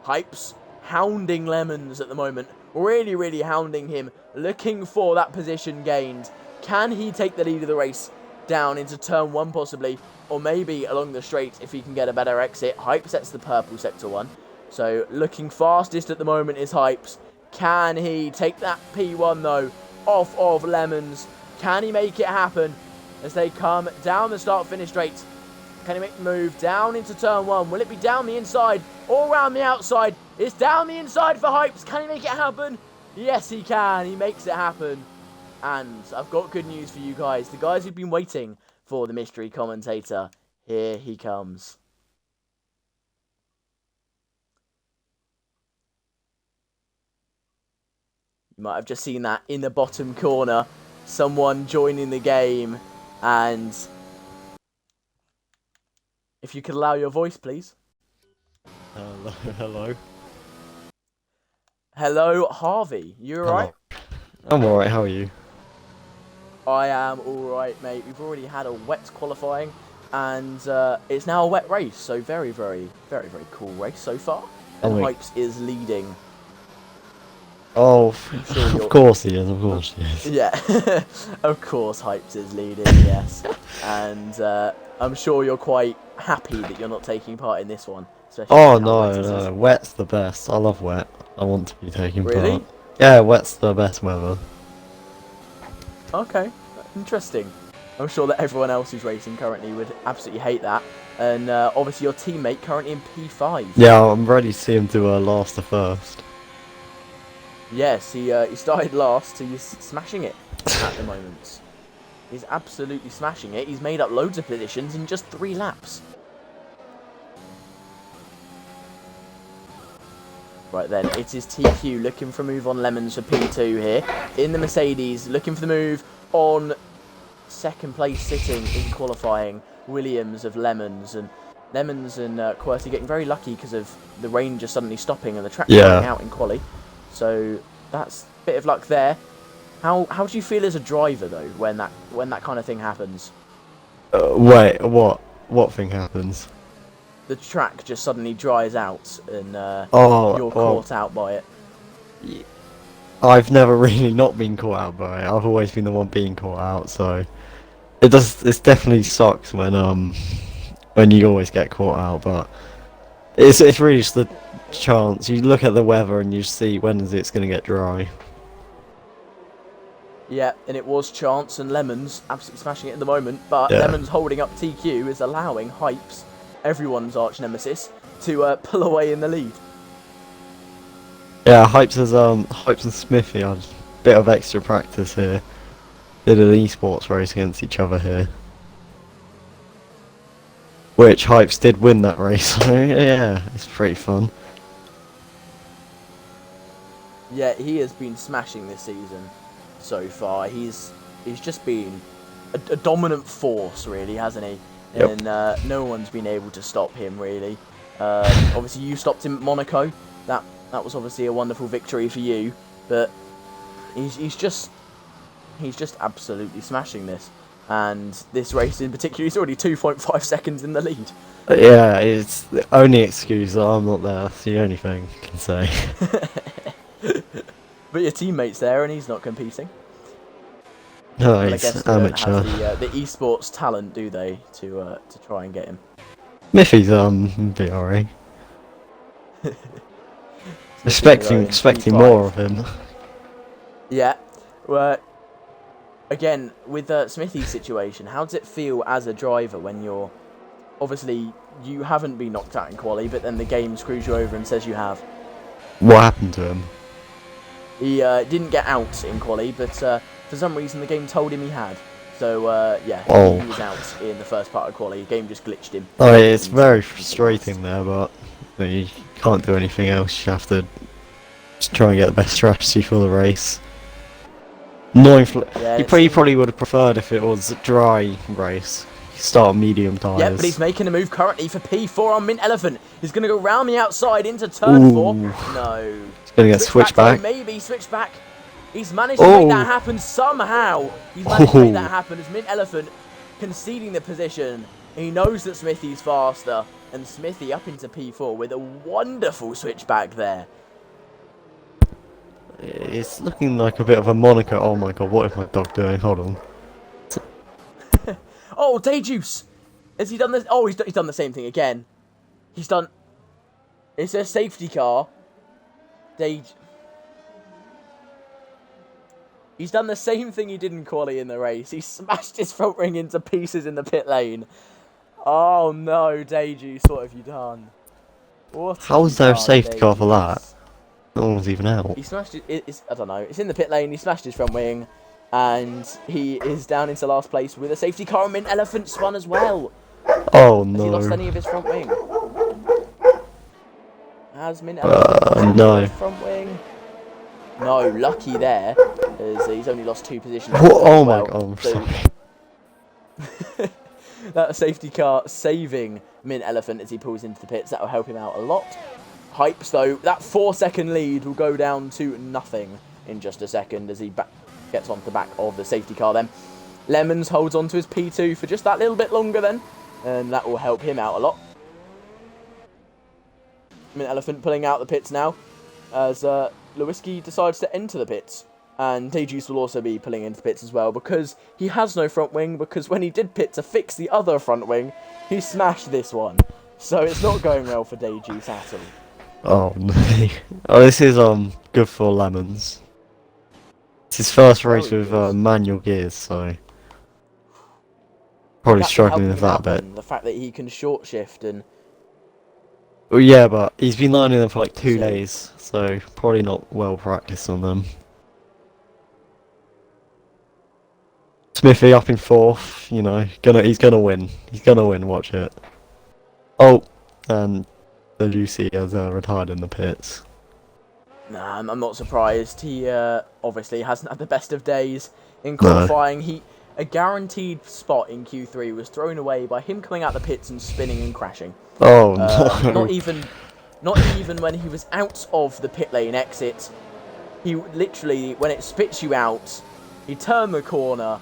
Hypes hounding Lemons at the moment. Really hounding him, looking for that position gained. Can he take the lead of the race down into turn 1 possibly, or maybe along the straight if he can get a better exit? Hype sets the purple sector 1, so looking fastest at the moment is Hypes. Can he take that P1 though off of Lemons? Can he make it happen as they come down the start-finish straight? Can he make the move down into turn 1? Will it be down the inside or around the outside? It's down the inside for Hypes. Can he make it happen? Yes, he can. He makes it happen. And I've got good news for you guys. The guys who've been waiting for the mystery commentator. Here he comes. You might have just seen that in the bottom corner. Someone joining the game. And if you could allow your voice, please. Hello. Hello, Harvey. You alright? I'm alright, how are you? I am alright, mate. We've already had a wet qualifying, and it's now a wet race, so very, very, very, very cool race so far. And Hypes is leading. Oh, of course he is, of course he is. Yeah, of course Hypes is leading, yes. And I'm sure you're quite happy that you're not taking part in this one. Oh, no, wet's the best. I love wet. I want to be taking part. Really? Yeah, wet's the best weather. Okay, interesting. I'm sure that everyone else who's racing currently would absolutely hate that. And obviously your teammate currently in P5. Yeah, I'm ready to see him do last to first. Yes, he started last, so he's smashing it at the moment. He's absolutely smashing it. He's made up loads of positions in just 3 laps. Right then, it is TQ looking for a move on Lemons for P2 here. In the Mercedes, looking for the move on second place sitting in qualifying, Williams of Lemons. And Lemons and QWERTY getting very lucky because of the rain just suddenly stopping and the track going out in quali. So that's a bit of luck there. How do you feel as a driver though when that kind of thing happens? Wait, what thing happens? The track just suddenly dries out and you're caught out by it. I've never really not been caught out by it. I've always been the one being caught out, so it definitely sucks when you always get caught out, but it's really just the chance. You look at the weather and you see when it's going to get dry. Yeah, and it was chance, and Lemons absolutely smashing it at the moment, but Lemons holding up TQ is allowing Hypes, everyone's arch nemesis, to pull away in the lead. Yeah, Hypes and Smithy had a bit of extra practice here. Did an esports race against each other here, which Hypes did win that race. So yeah, it's pretty fun. Yeah, he has been smashing this season so far. He's just been a dominant force, really, hasn't he? Yep. And no one's been able to stop him, really. Obviously, you stopped him at Monaco. That was obviously a wonderful victory for you. But he's just absolutely smashing this. And this race in particular, he's already 2.5 seconds in the lead. Yeah, it's the only excuse that I'm not there. That's the only thing I can say. But your teammate's there and he's not competing. No, well, he's I guess amateur. Don't have the esports talent, do they, to try and get him? Miffy's be alright. expecting more of him. Yeah. Well, again, with Smithy's situation, how does it feel as a driver when you're obviously you haven't been knocked out in quali, but then the game screws you over and says you have? What happened to him? He didn't get out in quali, but for some reason the game told him he had. So yeah, he was out in the first part of quali. The game just glitched him. Oh, yeah, it's very frustrating there, but you can't do anything else. You have to just try and get the best strategy for the race. You probably would have preferred if it was a dry race. Start medium tyres. Yeah, but he's making a move currently for P4 on Mint Elephant. He's going to go round the outside into turn 4. No. He's going to get switched back. Maybe switch back. He's managed to make that happen somehow. He's managed to make that happen as Mint Elephant conceding the position. He knows that Smithy's faster. And Smithy up into P4 with a wonderful switch back there. It's looking like a bit of a Monaco. Oh my god, what is my dog doing? Hold on. Oh, Dayjuice! Has he done this? Oh, he's done the same thing again. He's done... It's a safety car. He's done the same thing he did in quali in the race. He smashed his front wing into pieces in the pit lane. Oh no, Dayjuice, what have you done? How was there a safety car for that? No one was even out. He smashed it. I don't know. It's in the pit lane. He smashed his front wing. And he is down into last place with a safety car. And Mint Elephant spun as well. Oh no. Has he lost any of his front wing? Has Mint Elephant no. His front wing? No, lucky there. As he's only lost 2 positions. Oh my god, I'm sorry. That safety car saving Mint Elephant as he pulls into the pits. That will help him out a lot. Hypes though, that 4-second lead will go down to nothing in just a second as he gets onto the back of the safety car then. Lemons holds on to his P2 for just that little bit longer then, and that will help him out a lot. Mint Elephant pulling out the pits now, as Lewiski decides to enter the pits. And Dayjuice will also be pulling into the pits as well, because he has no front wing, because when he did pit to fix the other front wing, he smashed this one. So it's not going well for Dayjuice at all. Oh no. Oh, this is good for Lemons. It's his first race with manual gears, so probably struggling with that a bit. The fact that he can short shift and... Well, yeah, but he's been learning them for like 2 days, so probably not well practiced on them. Smithy up in 4th, you know, he's gonna win. He's gonna win, watch it. Oh, and the Lucy has retired in the pits. Nah, I'm not surprised. He obviously hasn't had the best of days in qualifying. No. A guaranteed spot in Q3 was thrown away by him coming out the pits and spinning and crashing. Oh no! Not even when he was out of the pit lane exit. He literally, when it spits you out, he turned the corner,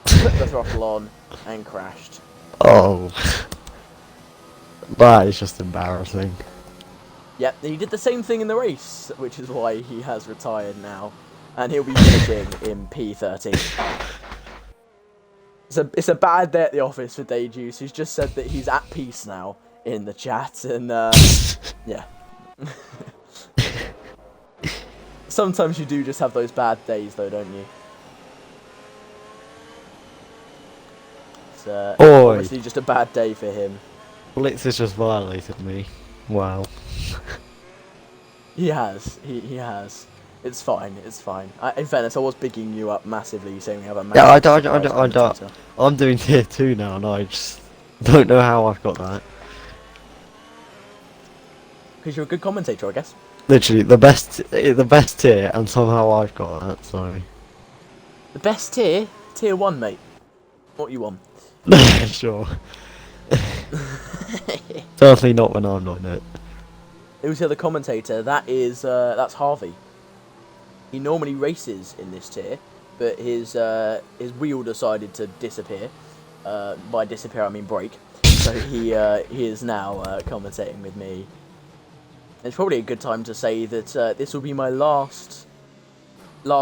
put the throttle on, and crashed. Oh, that is just embarrassing. Yep, he did the same thing in the race, which is why he has retired now, and he'll be finishing in P13. It's a bad day at the office for Dayjuice. He's just said that he's at peace now in the chat, and yeah. Sometimes you do just have those bad days, though, don't you? It's obviously just a bad day for him. Blitz has just violated me. Wow. He has. He has. It's fine. It's fine. In fairness, I was bigging you up massively, saying we have a massive... Yeah, I'm doing tier 2 now, and I just don't know how I've got that. Because you're a good commentator, I guess. Literally, the best tier, and somehow I've got that, so... The best tier? Tier 1, mate. What you want? Sure. Certainly not when I'm not in it. Who's the other commentator? That's Harvey. He normally races in this tier, but his wheel decided to disappear. By disappear, I mean break. So he is now commentating with me. It's probably a good time to say that this will be my last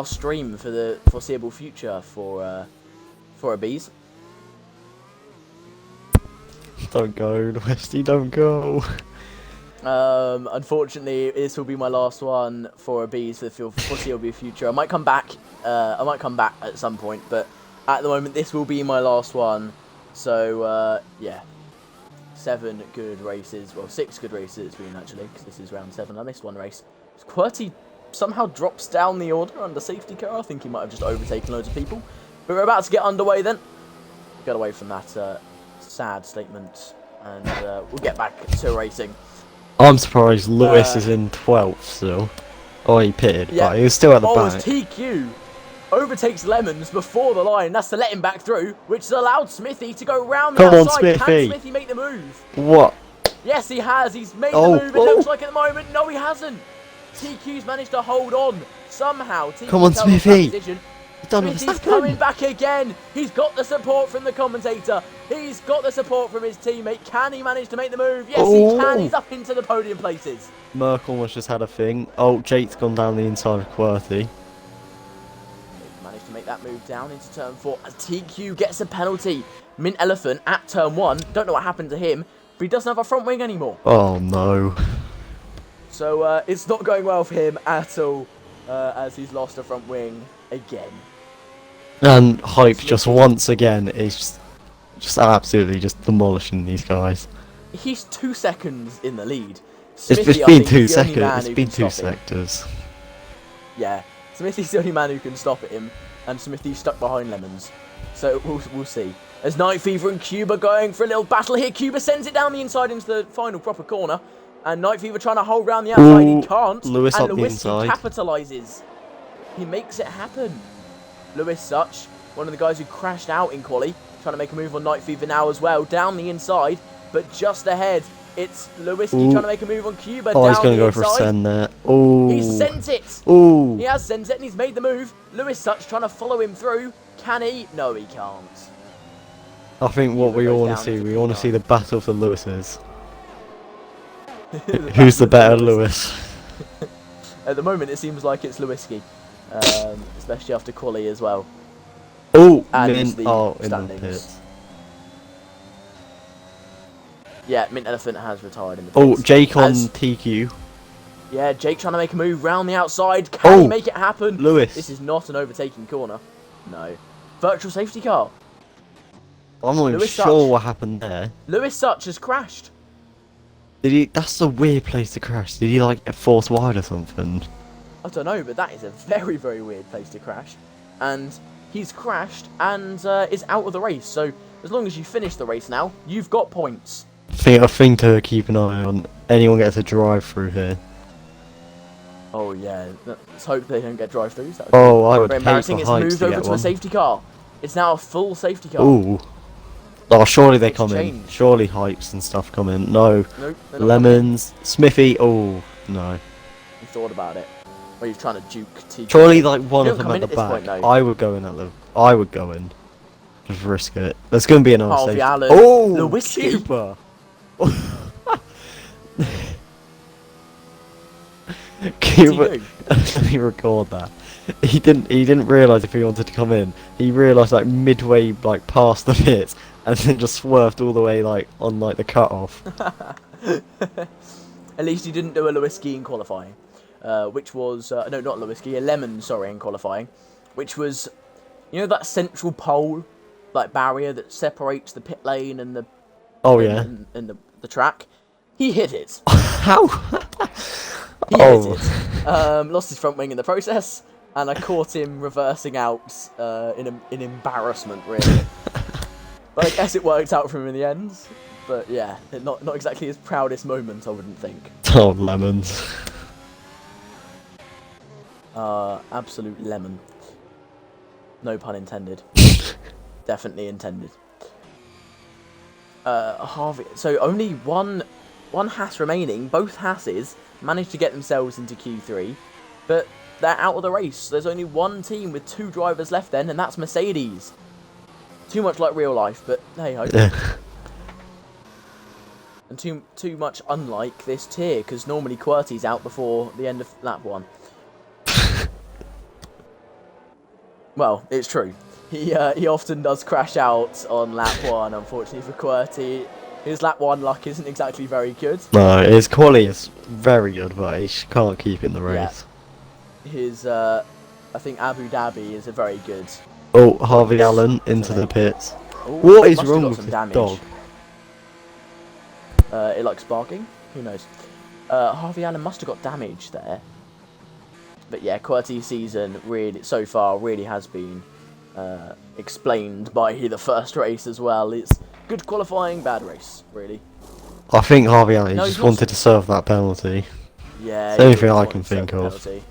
stream for the foreseeable future for F1ABEEZ. Don't go, Westy, don't go. Unfortunately, this will be my last one for F1ABEEZ for the foreseeable future. I might come back. At some point, but at the moment, this will be my last one. So yeah, 7 good races. Well, 6 good races it's been actually, because this is round 7. I missed one race. QWERTY somehow drops down the order under safety car. I think he might have just overtaken loads of people. But we're about to get underway then. Get away from that sad statement, and we'll get back to racing. I'm surprised Lewis is in 12th still. Oh, he pitted, yeah. But he was still at the back. TQ overtakes Lemons before the line. That's to let him back through, which has allowed Smithy to go round the outside. On, Smithy. Can Smithy make the move? What? Yes, he has. He's made the move, it looks like at the moment. No, he hasn't. TQ's managed to hold on somehow. TQ Come on, Smithy. Smithy's coming back again. He's got the support from the commentator. He's got the support from his teammate. Can he manage to make the move? Yes, he can. He's up into the podium places. Merck almost just had a thing. Oh, Jake's gone down the inside of QWERTY. Managed to make that move down into turn 4 as TQ gets a penalty. Mint Elephant at turn 1. Don't know what happened to him, but he doesn't have a front wing anymore. Oh no. So it's not going well for him at all, as he's lost a front wing again. And Hype just once again is just absolutely just demolishing these guys. He's 2 seconds in the lead. It's been 2 seconds. It's been 2 sectors. Yeah, Smithy's the only man who can stop at him, and Smithy's stuck behind Lemons. So we'll see. As Night Fever and Cuba going for a little battle here. Cuba sends it down the inside into the final proper corner, and Night Fever trying to hold round the outside. He can't. Lewis and up the inside. Capitalises. He makes it happen. Lewis Such, one of the guys who crashed out in quali, trying to make a move on Night Fever now as well, down the inside, but just ahead It's Lewiski trying to make a move on Cuba. Oh, down he's going to the go for a inside. send there. Oh. He's sent it. Oh. He has sent it and he's made the move. Lewis Such trying to follow him through. Can he? No, he can't. I think what Cuba we goes all want down to see, to we want to see the battle of the Lewises. The Who's the battle of better the Lewis? At the moment, it seems like it's Lewiski, especially after quali as well. Oh, And in the the standings. pits. Yeah, Mint Elephant has retired in the Oh, pits. Jake on TQ. Yeah, Jake trying to make a move round the outside. Can he make it happen? Lewis. This is not an overtaking corner. No. Virtual safety car. I'm not even Lewis sure Such. what happened there. Lewis Such has crashed. Did he? That's a weird place to crash. Did he like get forced wide or something? I don't know, but that is a very, very weird place to crash. And he's crashed and is out of the race. So as long as you finish the race now, you've got points. I think to keep an eye on. Anyone gets a drive through here. Oh yeah, let's hope they don't get drive-throughs. Oh, I would very hate embarrassing. for It's Heights moved to over get to one. a safety car. It's now a full safety car. Ooh. Oh, surely they It's come in. changed. Surely Hypes and stuff come in. No. Nope, they're not Lemons. Smithy. Oh, no. coming. You thought about it. Or you're trying to juke TK. Surely like one They of don't them come at in the at this back. point, though. I would go in at the. I would go in. Just risk it. There's going to be another Harvey safety. Allen. Oh, Lewiski. Cuba. Cuba. Let me record that. He didn't realise if he wanted to come in. He realised like midway like past the pits and then just swerved all the way like on like the cut off. At least he didn't do a Lewiski in qualifying. Which was no, not Lewiski, a Lemon, sorry, in qualifying. Which was, you know, that central pole like barrier that separates the pit lane and the and the track. He hit it. How? He hit it. Lost his front wing in the process, and I caught him reversing out in embarrassment, really. But I guess it worked out for him in the end. But yeah, not exactly his proudest moment, I wouldn't think. Oh, lemons. Absolute lemon. No pun intended. Definitely intended. Harvey. So only one Haas remaining. Both Haas's managed to get themselves into Q3, but they're out of the race. There's only one team with 2 drivers left then, and that's Mercedes. Too much like real life, but hey ho. And too much unlike this tier, because normally QWERTY's out before the end of lap 1. Well, it's true. He often does crash out on lap 1, unfortunately for QWERTY. His lap 1 luck isn't exactly very good. No, his quality is very good, but he can't keep it in the race. Yeah. His, I think Abu Dhabi is a very good. Oh, Harvey Allen into the pits. Ooh, What is must have wrong got with some this damage. dog? It likes barking? Who knows? Harvey Allen must have got damage there. But yeah, QWERTY's season really, so far, really has been explained by the first race as well. It's good qualifying, bad race, really. I think Harvey Allen No, just he's wanted to serve that penalty. Yeah. It's the only thing I can think of. Penalty.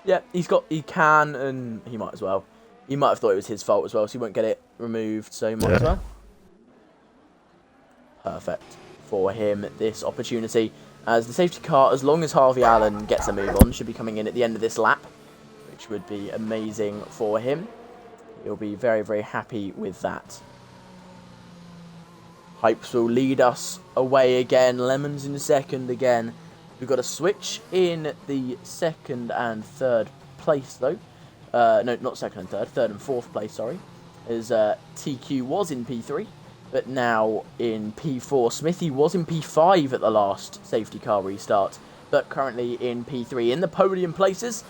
Yeah, he can, and he might as well. He might have thought it was his fault as well, so he won't get it removed, so he might as well. Perfect for him, this opportunity. As the safety car, as long as Harvey Allen gets a move on, should be coming in at the end of this lap, which would be amazing for him. He'll be very, very happy with that. Hypes will lead us away again. Lemons in second again. We've got a switch in the second and third place, though. No, not second and third. Third and fourth place, sorry. As TQ was in P3, but now in P4. Smithy was in P5 at the last safety car restart, but currently in P3 in the podium places.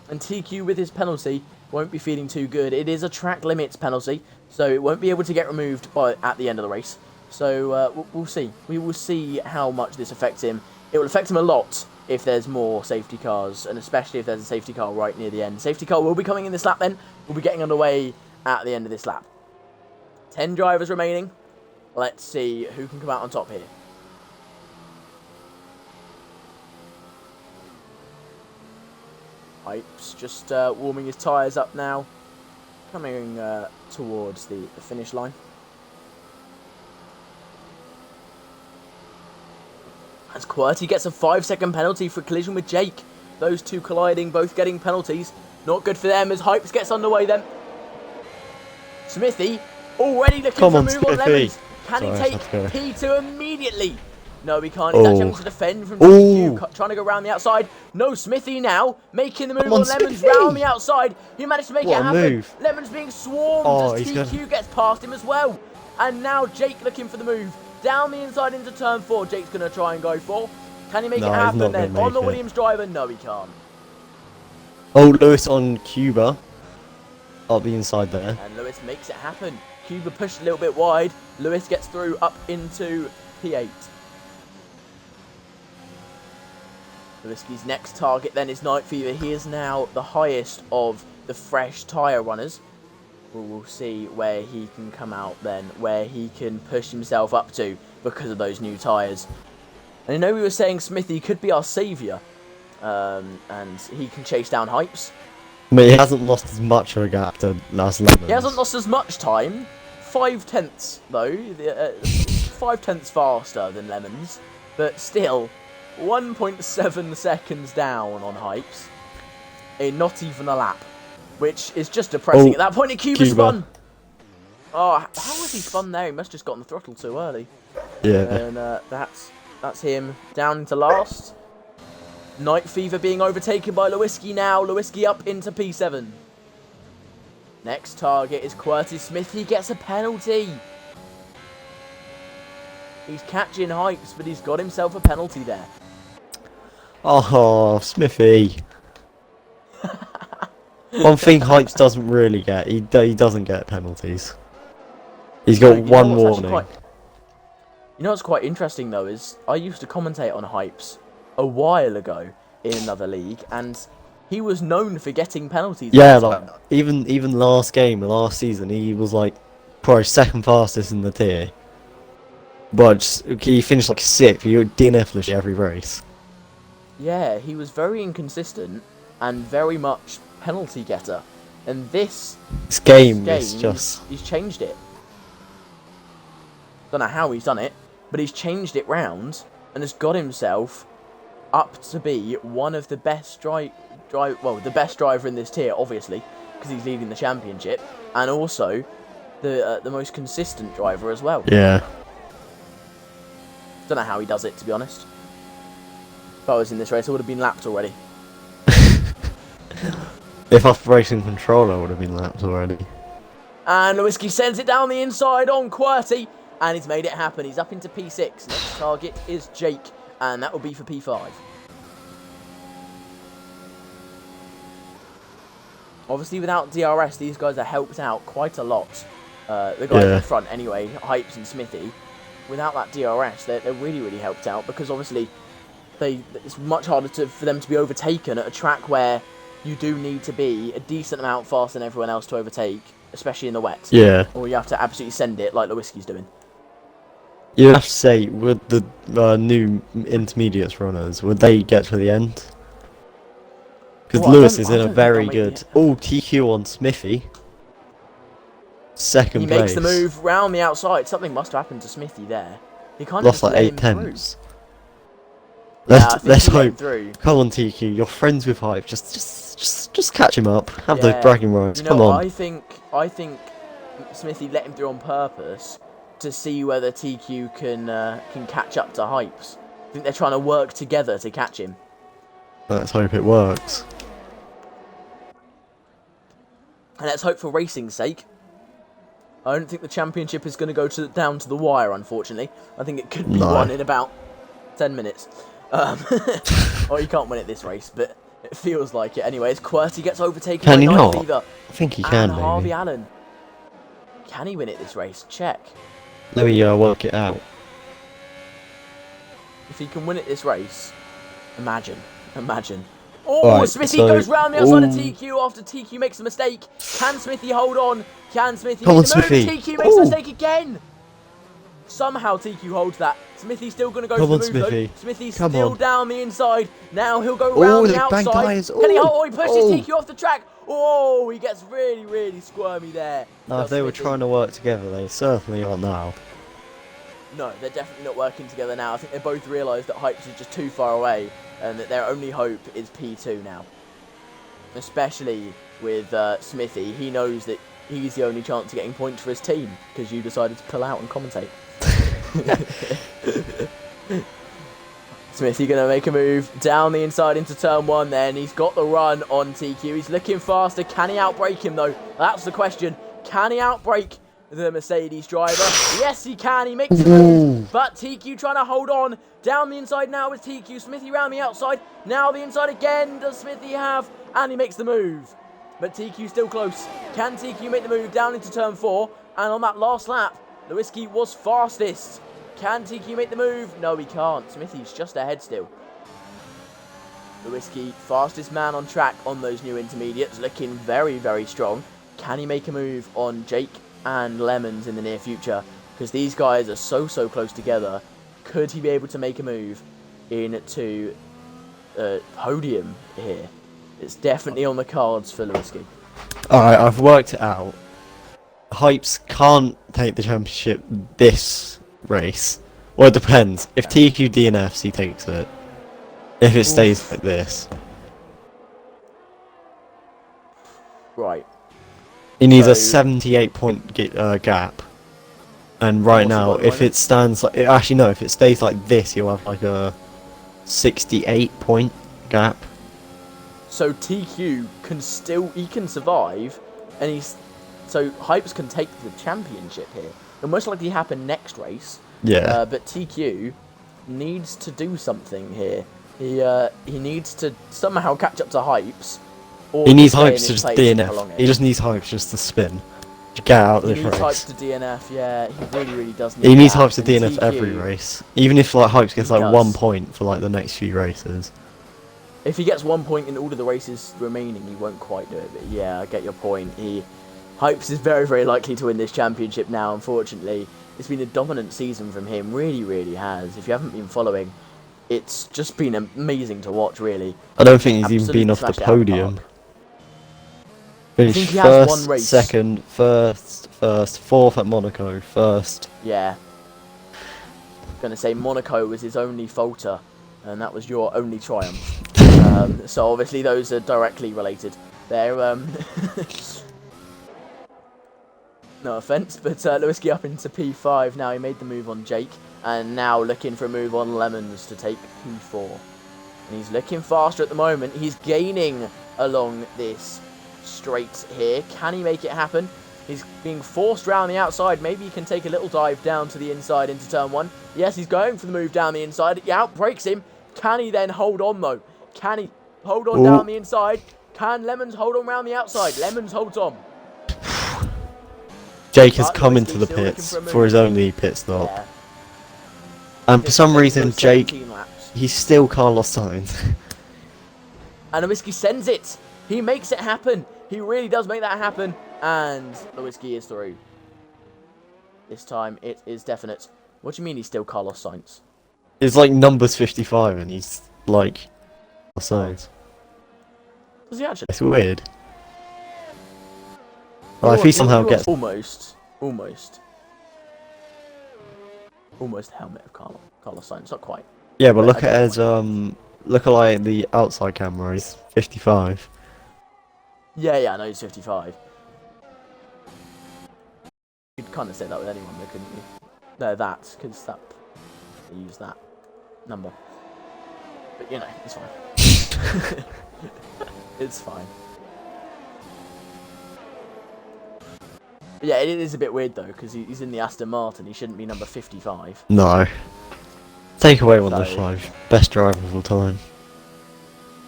And TQ with his penalty won't be feeling too good. It is a track limits penalty, so it won't be able to get removed at the end of the race. So we'll see. We will see how much this affects him. It will affect him a lot if there's more safety cars, and especially if there's a safety car right near the end. Safety car will be coming in this lap then. We'll be getting underway at the end of this lap. 10 drivers remaining. Let's see who can come out on top here. Hypes just warming his tyres up now. Coming towards the finish line. As QWERTY gets a 5-second penalty for collision with Jake. Those two colliding, both getting penalties. Not good for them as Hypes gets underway then. Smithy already looking for a move on Lemons. Can he take P2 immediately? No, he can't. He's actually having to defend from TQ, trying to go around the outside. No, Smithy now making the move on Lemons round the outside. He managed to make it happen. Lemons being swarmed as TQ gets past him as well. And now Jake looking for the move. Down the inside into turn 4, Jake's going to try and go for. Can he make it happen then? On the Williams driver? No, he can't. Oh, Lewis on Cuba. Up the inside there. And Lewis makes it happen. Cuba pushed a little bit wide. Lewis gets through up into P8. Lewiski's next target then is Night Fever. He is now the highest of the fresh tyre runners. We'll see where he can come out then, where he can push himself up to because of those new tyres. And I know we were saying Smithy could be our saviour, and he can chase down Hypes. But he hasn't lost as much of a gap to last Lemons. He hasn't lost as much time. 5/10 though, 5/10 faster than Lemons, but still 1.7 seconds down on Hypes in not even a lap, which is just depressing. At that point, Cuba spun. Oh, how was he spun there? He must have just gotten the throttle too early. Yeah. And that's him down into last. Night Fever being overtaken by Lewiski now. Lewiski up into P7. Next target is QWERTY Smith. He gets a penalty. He's catching Hypes, but he's got himself a penalty there. Oh, Smithy. One thing Hypes doesn't really get, he doesn't get penalties. He's got one warning. You know what's quite interesting though is I used to commentate on Hypes a while ago in another league, and he was known for getting penalties. Yeah, like even last season, he was like probably second fastest in the tier. But he finished like 6th. He DNF every race. Yeah, he was very inconsistent and very much penalty getter. And this game is just... He's changed it. Don't know how he's done it, but he's changed it round and has got himself up to be one of the best the best driver in this tier, obviously, because he's leading the championship, and also the most consistent driver as well. Yeah. Don't know how he does it, to be honest. If I was in this race, I would have been lapped already. If off racing control, I would have been lapped already. And Lewiski sends it down the inside on QWERTY, and he's made it happen. He's up into P6. Next target is Jake, and that will be for P5. Obviously, without DRS, these guys are helped out quite a lot. The guys in front, anyway, Hypes and Smithy. Without that DRS, they're really, really helped out, because obviously it's much harder for them to be overtaken at a track where you do need to be a decent amount faster than everyone else to overtake, especially in the wet. Yeah. Or you have to absolutely send it like Lewiski's doing. You have to say, would the new intermediates runners, would they get to the end? Because Lewis is in a very good... Oh, TQ on Smithy. Second place. He makes the move round the outside. Something must have happened to Smithy there. He can't lost like 8/10. Let's hope. Come on, TQ. You're friends with Hype. Just catch him up. Have those bragging rights. Come on. I think Smithy let him through on purpose to see whether TQ can catch up to Hypes. I think they're trying to work together to catch him. Let's hope it works. And let's hope for racing's sake. I don't think the championship is going to go down to the wire, unfortunately. I think it could be won in about 10 minutes. Or you can't win it this race, but it feels like it. Anyways, QWERTY gets overtaken by Night Fever. I think he can, and Harvey Allen. Can he win it this race? Check. Let me work it out. If he can win it this race, imagine. Oh, right, Smithy goes round the outside of TQ after TQ makes a mistake. Can Smithy hold on? Can Smithy make the move? TQ makes a mistake again. Somehow TQ holds that. Smithy's still going to go for the move though. Smithy's still down the inside. Now he'll go round the outside. Can he hold? Oh, he pushes TQ off the track. Oh, he gets really, really squirmy there. No, if they were trying to work together, they certainly are now. No, they're definitely not working together now. I think they both realise that Hypes is just too far away and that their only hope is P2 now. Especially with Smithy. He knows that he's the only chance of getting points for his team because you decided to pull out and commentate. Smithy going to make a move down the inside into turn 1 then. He's got the run on TQ. He's looking faster. Can he outbrake him though? That's the question. Can he outbrake the Mercedes driver? Yes, he can. He makes the move. But TQ trying to hold on. Down the inside now with TQ. Smithy round the outside. Now the inside again. Does Smithy have? And he makes the move. But TQ still close. Can TQ make the move down into turn 4? And on that last lap, Lewinsky was fastest. Can TQ make the move? No, he can't. Smithy's just ahead still. Lewinsky, fastest man on track on those new intermediates, looking very, very strong. Can he make a move on Jake and Lemons in the near future? Because these guys are so close together. Could he be able to make a move into podium here? It's definitely on the cards for Lewinsky. Alright, I've worked it out. Hypes can't take the championship this race. Well, it depends. If TQ DNFs, he takes it. If it stays like this. Right. He needs a 78 point gap. And right now, if it stands like... Actually, no, if it stays like this, you'll have like a 68 point gap. So TQ can still... He can survive. And he's... So Hypes can take the championship here. It'll most likely happen next race. Yeah. But TQ needs to do something here. He needs to somehow catch up to Hypes. Or he needs Hypes to just DNF. He just needs Hypes just to spin. To get out of this race. He needs Hypes to DNF, yeah. He really does need He needs Hypes to DNF every race. Even if like Hypes gets like 1 point for like the next few races. If he gets 1 point in all of the races remaining, he won't quite do it. But yeah, I get your point. Hypes is very likely to win this championship now, unfortunately. It's been a dominant season from him, really has. If you haven't been following, it's just been amazing to watch, really. I don't think he's even been off the podium. Finished first, second, first, fourth at Monaco, first. Yeah. Gonna say Monaco was his only falter, and that was your only triumph. So obviously those are directly related. They're no offence, but Lewinsky up into P5 now. He made the move on Jake, and now looking for a move on Lemons to take P4. And he's looking faster at the moment. He's gaining along this straight here. Can he make it happen? He's being forced round the outside. Maybe he can take a little dive down to the inside into turn 1. Yes, he's going for the move down the inside. He outbreaks him. Can he then hold on, though? Can he hold on down the inside? Can Lemons hold on round the outside? Lemons holds on. Jake has come into the pits for his only pit stop. Yeah. And for some reason, Jake, he's still Carlos Sainz. And Lewinsky sends it. He makes it happen. He really does make that happen. And Lewinsky is through. This time, it is definite. What do you mean he's still Carlos Sainz? It's like numbers 55 and he's like Carlos Sainz. Does he actually? It's weird. Well, if he somehow gets... Almost the helmet of Carlos Sainz, not quite. Yeah, but look at his, look at like the outside camera, he's 55. Yeah, I know he's 55. You'd kind of say that with anyone, though, couldn't you? No, that, because they use that number. But, you know, it's fine. It's fine. But yeah, it is a bit weird, though, because he's in the Aston Martin. He shouldn't be number 55. No. Take away one of the 5. Best driver of all time.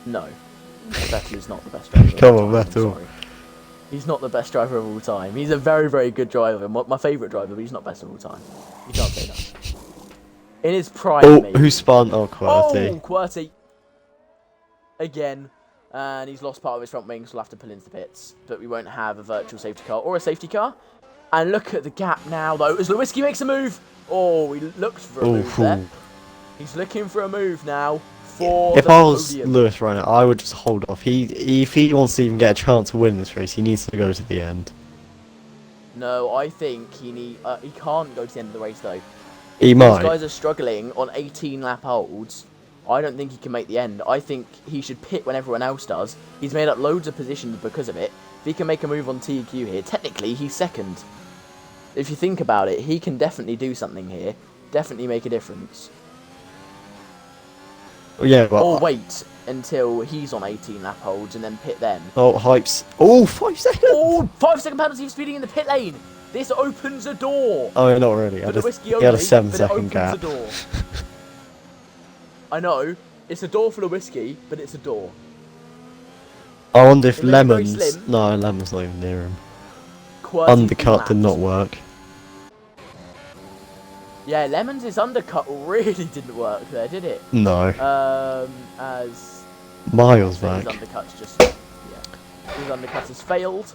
No. Vettel is not the best driver. Come on, Vettel. He's not the best driver of all time. He's a very good driver. My favourite driver, but he's not best of all time. You can't say that. In his prime, maybe. Who spun? Oh, QWERTY. Oh, QWERTY. Again. And he's lost part of his front wing, so we'll have to pull into the pits. But we won't have a virtual safety car or a safety car. And look at the gap now, though, as Lewinsky makes a move. Oh, he looked for a move there. He's looking for a move now for If I was Lewis right now, I would just hold off. If he wants to even get a chance to win this race, he needs to go to the end. No, I think he can't go to the end of the race, though. He These might. guys are struggling on 18 lap holds. I don't think he can make the end. I think he should pit when everyone else does. He's made up loads of positions because of it. If he can make a move on TQ here, technically he's second. If you think about it, he can definitely do something here. Definitely make a difference. Yeah, but... Or wait until he's on 18 lap holds and then pit then. Oh, Hype's... Oh, 5 seconds! Oh, 5-second penalty for speeding in the pit lane. This opens a door. Oh, not really. For the whiskey only, he had a 7 but second it gap. opens a door. I know, it's a door full of whiskey, but it's a door. I wonder if It makes it very Lemons... slim. No, Lemons not even near him. QWERTY Undercut did laps. not work. Yeah, Lemons' undercut really didn't work there, did it? No. As Miles so his back. undercuts just, yeah, his undercut has failed,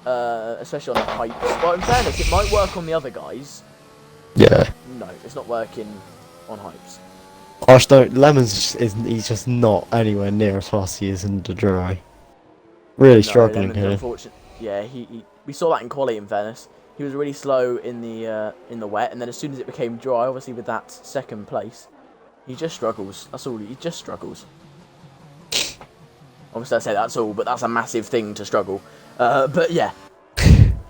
especially on the pipes. Well, in fairness, it might work on the other guys. Yeah. No, it's not working on Hypes. I just don't... Lemons he's just not anywhere near as fast as he is in the dry. Really struggling Lemons, here. unfortunately, yeah, we saw that in quali. In fairness, he was really slow in the wet, and then as soon as it became dry, obviously with that second place, he just struggles. That's all. He just struggles. Obviously, I say that's all, but that's a massive thing to struggle. But yeah,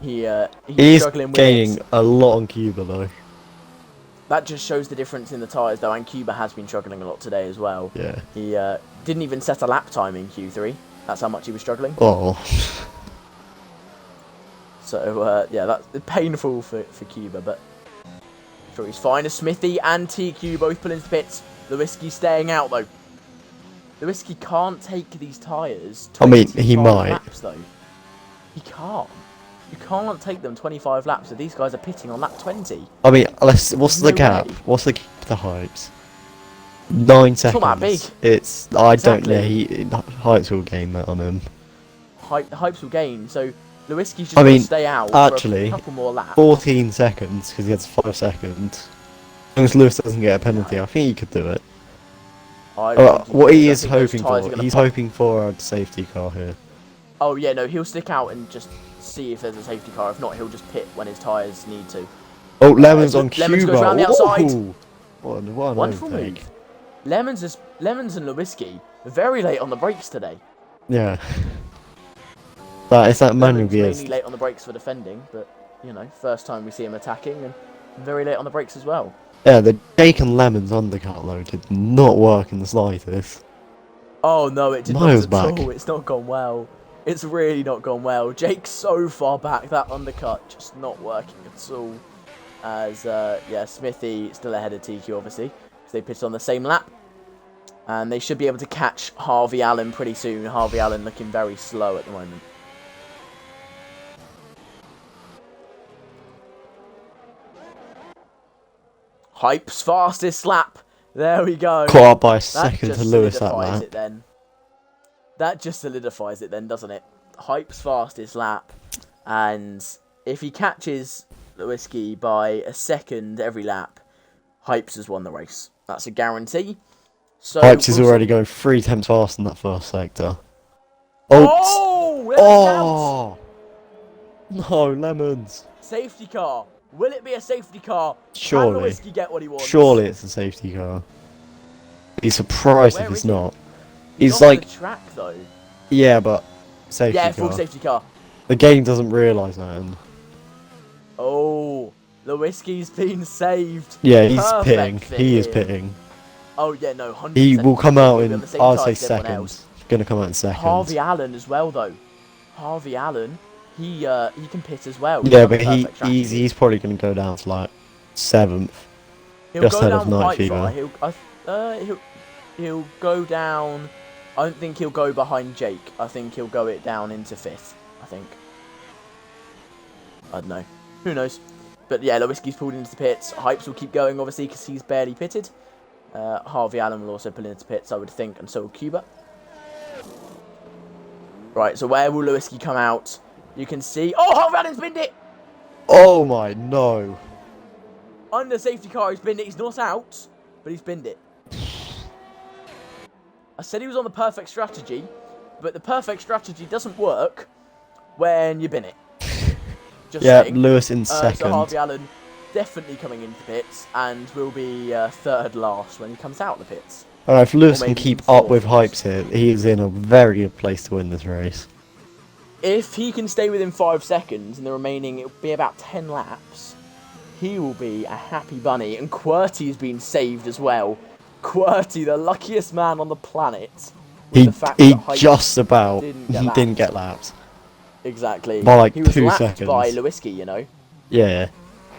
he's struggling with gaining it. a lot on Cuba though. That just shows the difference in the tyres, though, and Cuba has been struggling a lot today as well. Yeah. He didn't even set a lap time in Q3. That's how much he was struggling. Oh. So, yeah, that's painful for Cuba, but I'm sure he's fine. As Smithy and TQ both pull into pits. The Whiskey staying out, though. The Whiskey can't take these tyres. I mean, he might. Laps, though. He can't. You can't take them 25 laps if these guys are pitting on lap 20. I mean, what's the No gap? way. What's the Hypes? 9 seconds. not that big. It's... I don't know. Exactly. Hypes will gain that on him. Hypes will gain, so Lewiski's just I going mean, to stay out actually, for a couple more laps. 14 seconds, because he has 5 seconds. As long as Lewis doesn't get a penalty, I think he could do it. What he is hoping for, he's hoping for a safety car here. Oh yeah, no, he'll stick out and just see if there's a safety car. If not, he'll just pit when his tyres need to. Oh, Lemons on Lemons Cuba. goes round the outside. Ooh. What an Wonderful overtake. move. Lemons and Lewiski very late on the brakes today. Yeah. That is that manual Lemons gears. mainly late on the brakes for defending, but you know, first time we see him attacking and very late on the brakes as well. Yeah, the Jake and Lemons undercut though did not work in the slightest. Oh no, it did Miles not at back. all. It's not gone well. It's really not gone well. Jake's so far back, that undercut just not working at all. As, yeah, Smithy still ahead of TQ, obviously, because they pitched on the same lap. And they should be able to catch Harvey Allen pretty soon. Harvey Allen looking very slow at the moment. Hype's fastest lap. There we go. Caught up by a That second just to Lewis that solidifies lap. it then. That just solidifies it then, doesn't it? Hype's fastest lap. And if he catches Lewiski by a second every lap, Hypes has won the race. That's a guarantee. So Hypes is already going 3 attempts faster in that first sector. Oh! Oh! No, Lemons. Safety car. Will it be a safety car? Surely. Can Lewiski get what he wants? Surely it's a safety car. Be surprised Where if it's is it? not. He's He's on like, the track though. yeah, but safety Yeah, car. full safety car. The game doesn't realise that. And Oh, Lewiski's been saved. yeah, he's Perfect pitting. for He is him. pitting. Oh yeah, no, 100%. He will come out He'll be in, on the same I'd tyre say as everyone else. seconds. Gonna come out in seconds. Harvey Allen as well though. Harvey Allen, he can pit as well. Yeah, on but the perfect track. he's probably gonna go down to like 7th. He'll just go ahead of down Night quite Fever. far. He'll go down. I don't think he'll go behind Jake. I think he'll go it down into 5th. I think. I don't know. Who knows? But yeah, Lewiski's pulled into the pits. Hypes will keep going, obviously, because he's barely pitted. Harvey Allen will also pull into pits, I would think, and so will Cuba. Right, so where will Lewiski come out? You can see... Oh, Harvey Allen's binned it! Oh my no! Under safety car, he's binned it. He's not out, but he's binned it. I said he was on the perfect strategy, but the perfect strategy doesn't work when you bin it. Just Yeah, saying. Lewis in second. So Harvey Allen definitely coming into pits and will be third last when he comes out of the pits. If Lewis can maybe keep even up with fourth Hypes here, he is in a very good place to win this race. If he can stay within 5 seconds in the remaining, it'll be about 10 laps, he will be a happy bunny. And QWERTY's been saved as well. QWERTY, the luckiest man on the planet. He The fact he that Hypes just about didn't get lapped. Exactly. By like he was 2 lapped seconds. by Lewinsky, you know. Yeah.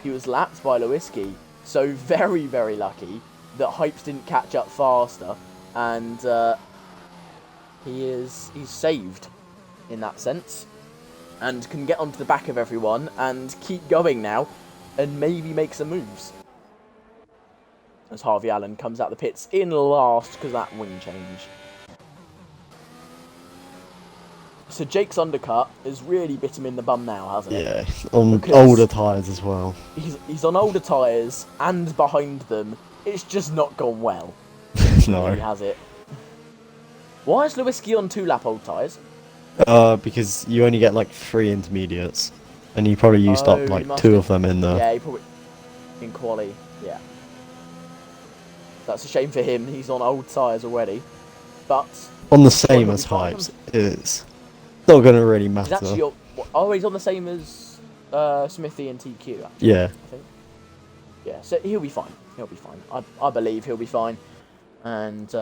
He was lapped by Lewinsky. So very, very lucky that Hypes didn't catch up faster. And he's saved in that sense. And can get onto the back of everyone and keep going now. And maybe make some moves. As Harvey Allen comes out the pits in last because of that wing change. So Jake's undercut has really bit him in the bum now, hasn't it? Yeah, on Because older tyres as well. He's on older tyres and behind them. It's just not gone well. No. He has it. Why is Lewinsky on 2-lap old tyres? Because you only get like 3 intermediates. And you probably used up like 2 of them in the... Yeah, he probably... In quali, yeah. That's a shame for him. He's on old tyres already. But... On the same as Hypes, it's not going to really matter. He's actually he's on the same as Smithy and TQ, actually, Yeah. I think. Yeah, so he'll be fine. He'll be fine. I believe he'll be fine. And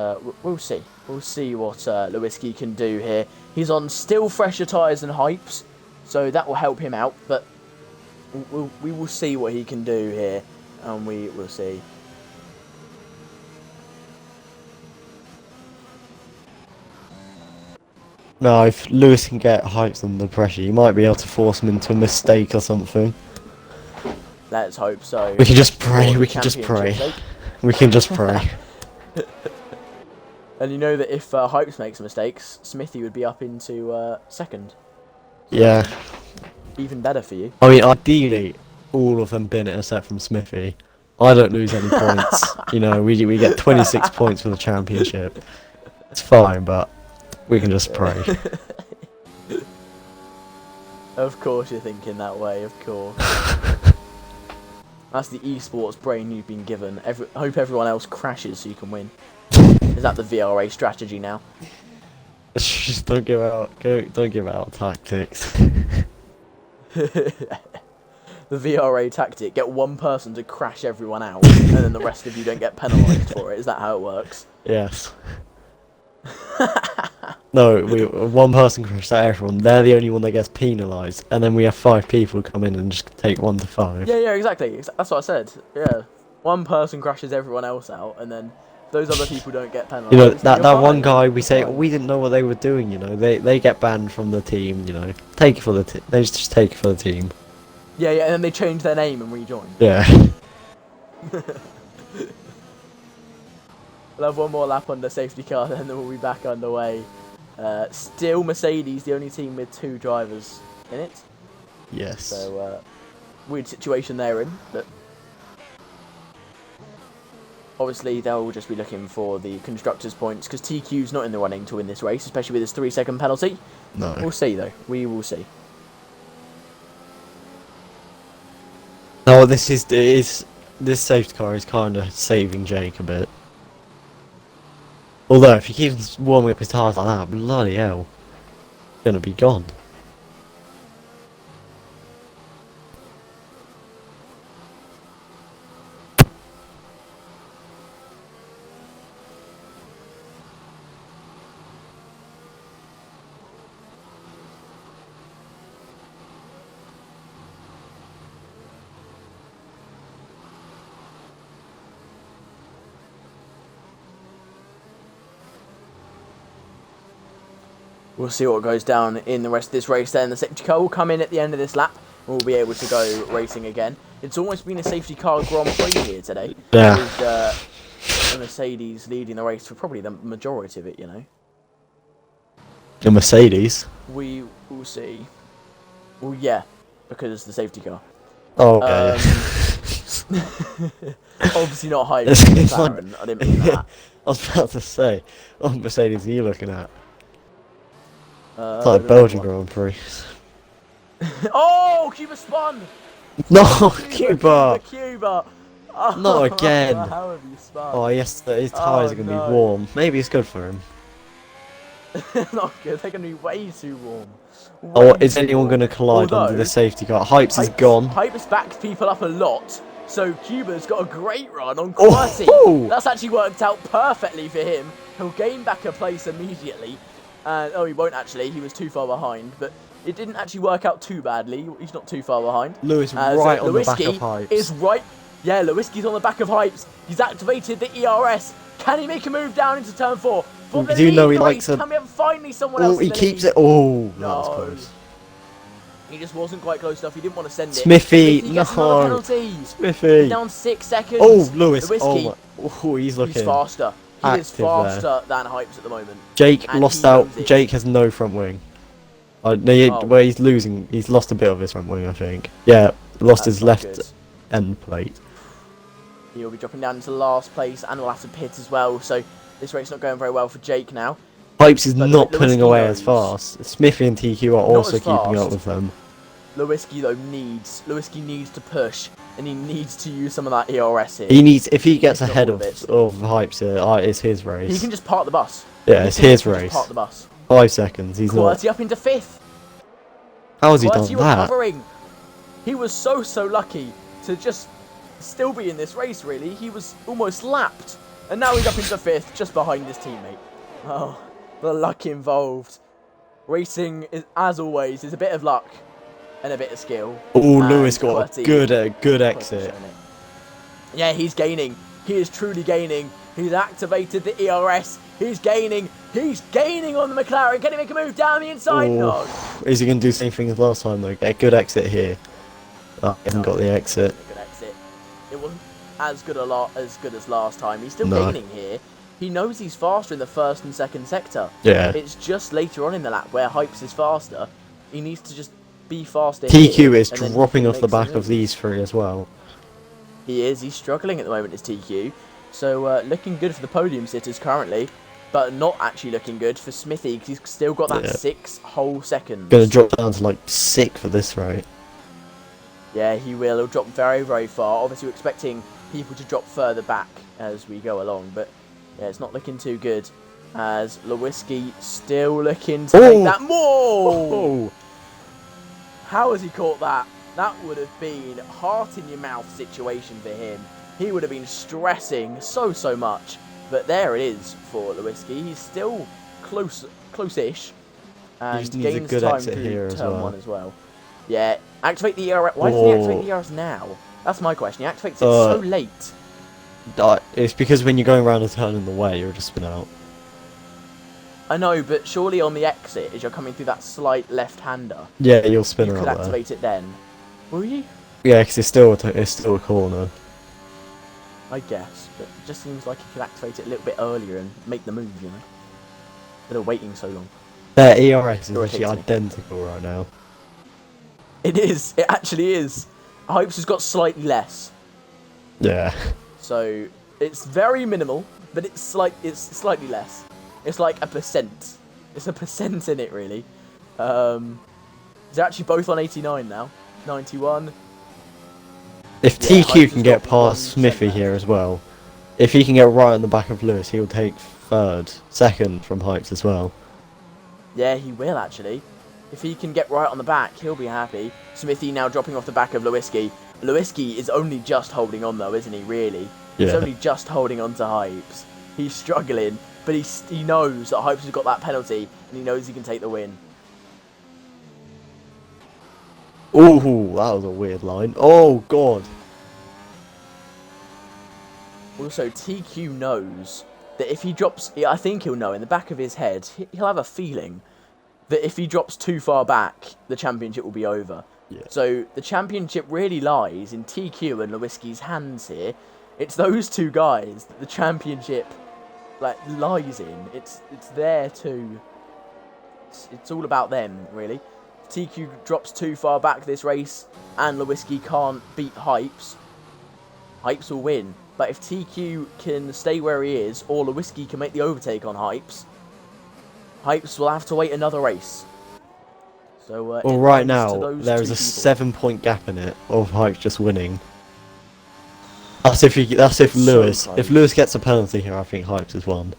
we'll see. We'll see what Lewinsky can do here. He's on still fresher tyres than Hypes, so that will help him out. But we will see what he can do here, and we will see. No, if Lewis can get Hypes under pressure, you might be able to force him into a mistake or something. Let's hope so. We can just pray, For we the can just championship's pray. sake. We can just pray. And you know that if Hypes makes mistakes, Smithy would be up into second. Yeah. Even better for you. I mean, ideally, all of them bin it except from Smithy. I don't lose any points. You know, we get 26 points for the championship. It's fine, but we can just pray. Of course you're thinking that way, of course. That's the esports brain you've been given. I hope everyone else crashes so you can win. Is that the VRA strategy now? Just don't give out tactics. The VRA tactic, get one person to crash everyone out, and then the rest of you don't get penalised for it. Is that how it works? Yes. No, one person crashed out everyone. They're the only one that gets penalised, and then we have 5 people come in and just take 1 to 5. Yeah, exactly. That's what I said. Yeah, one person crashes everyone else out, and then those other people don't get penalised. You know, that one guy, we say, we didn't know what they were doing, you know. They get banned from the team, you know. Take it for the they just take it for the team. Yeah, and then they change their name and rejoin. Yeah. We'll have one more lap on the safety car, and then we'll be back underway. Still Mercedes, the only team with 2 drivers in it. Yes. So, weird situation they're in, but obviously they'll just be looking for the constructors' points, because TQ's not in the running to win this race, especially with his 3-second penalty. No. We'll see, though. We will see. No, this safety car is kind of saving Jake a bit. Although, if he keeps warming up his tyres like that, bloody hell, he's gonna be gone. We'll see what goes down in the rest of this race then. The safety car will come in at the end of this lap, and we'll be able to go racing again. It's almost been a safety car Grand Prix here today. Yeah. With the Mercedes leading the race for probably the majority of it, you know. The Mercedes? We will see. Well, yeah, because it's the safety car. Oh, okay. Obviously not high. It's McLaren. like- I didn't mean that. I was about to say, what Mercedes are you looking at? It's the like red Belgian one. Grand Prix. Oh, Cuba spun! No, Cuba! Cuba! Oh, Not again! How have you spun? Oh, yes, his tyres are going to be warm. Maybe it's good for him. Not good, they're going to be way too warm. Oh, is anyone going to collide under the safety car? Hypes is gone. Hypes backed people up a lot, so Cuba's got a great run on Oh, QWERTY. That's actually worked out perfectly for him. He'll gain back a place immediately. Oh, he won't actually, he was too far behind, but it didn't actually work out too badly. He's not too far behind. Lewis right on the back of Hypes. Is right. Yeah, Lewiski's on the back of Hypes. He's activated the ERS. Can he make a move down into turn 4? We do know he likes a... Can we have finally someone else? Oh, he keeps it. Oh, that no. was close. He just wasn't quite close enough. He didn't want to send it. Smithy, gets another penalty. Smithy. He's down 6 seconds. Oh, Lewis. Lewiski, oh, he's looking. He's faster. He is faster than Hypes at the moment. Jake lost out. Jake has no front wing. Where he's losing, he's lost a bit of his front wing, I think. Yeah, lost his left end plate. He'll be dropping down into last place and will have to pit as well. So this race not going very well for Jake now. Hypes is not pulling away as fast. Smithy and TQ are also keeping up with them. Lewiski though Lewiski needs to push and he needs to use some of that ERS here. He needs, if he gets ahead of Hypes here, it's his race. He can just park the bus. Yeah, it's his race. Park the bus. 5 seconds. He's QWERTY up into 5th. How has he done that? Recovering. He was so lucky to just still be in this race. Really, he was almost lapped, and now he's up into 5th, just behind his teammate. Oh, the luck involved. Racing is, as always, is a bit of luck and a bit of skill. Oh, Lewis got a good exit. Yeah, he's gaining. He is truly gaining. He's activated the ERS. He's gaining. He's gaining on the McLaren. Can he make a move down the inside? No. Is he going to do the same thing as last time though? Get a good exit here. Oh, he hasn't got the exit. Good exit. It wasn't as good as last time. He's still gaining here. He knows he's faster in the first and second sector. Yeah. It's just later on in the lap where Hypes is faster. He needs to just be faster. TQ is dropping off the back of these three as well. He is. He's struggling at the moment, is TQ. So looking good for the podium sitters currently, but not actually looking good for Smithy because he's still got that 6 whole seconds. Going to drop down to like 6 for this, right? Yeah, he will. He'll drop very, very far. Obviously, we're expecting people to drop further back as we go along, but yeah, it's not looking too good. As Lewiski still looking to make that more. How has he caught that? That would have been heart in your mouth situation for him. He would have been stressing so much. But there it is for Lewiski. He's still close-ish. And he needs a good exit here as well. Turn 1 as well. Yeah, activate the ERS. Why doesn't he activate the ERS now? That's my question. He activates it so late. It's because when you're going around a turn in the way, you'll just spin out. I know, but surely on the exit, as you're coming through that slight left-hander, yeah, you'll spin around there. You could activate it then. Will you? Yeah, because it's still a corner. I guess, but it just seems like you could activate it a little bit earlier and make the move, you know? Instead of waiting so long. Their ERS is actually identical right now. It is. It actually is. Hypes has got slightly less. Yeah. So it's very minimal, but it's slightly less. It's like a percent. It's a percent in it, really. They're actually both on 89 now. 91. If TQ can get past Smithy here as well, if he can get right on the back of Lewis, he'll take second from Hypes as well. Yeah, he will actually. If he can get right on the back, he'll be happy. Smithy now dropping off the back of Lewiski. Lewiski is only just holding on though, isn't he, really? Yeah. He's only just holding on to Hypes. He's struggling, but he knows that Hypes has got that penalty, and he knows he can take the win. Ooh, that was a weird line. Oh, God. Also, TQ knows that if he drops... I think he'll know, in the back of his head, he'll have a feeling that if he drops too far back, the championship will be over. Yeah. So, the championship really lies in TQ and Lewiski's hands here. It's those two guys that the championship lies in. It's there too. It's all about them, really. TQ drops too far back this race and Lewiski can't beat Hypes. Hypes will win. But if TQ can stay where he is, or Lewiski can make the overtake on Hypes, Hypes will have to wait another race. So Well, it right runs to now those there two is a people. 7-point gap in it of Hype just winning. That's if It's so Lewis. If close. Lewis gets a penalty here, I think Hypes has won.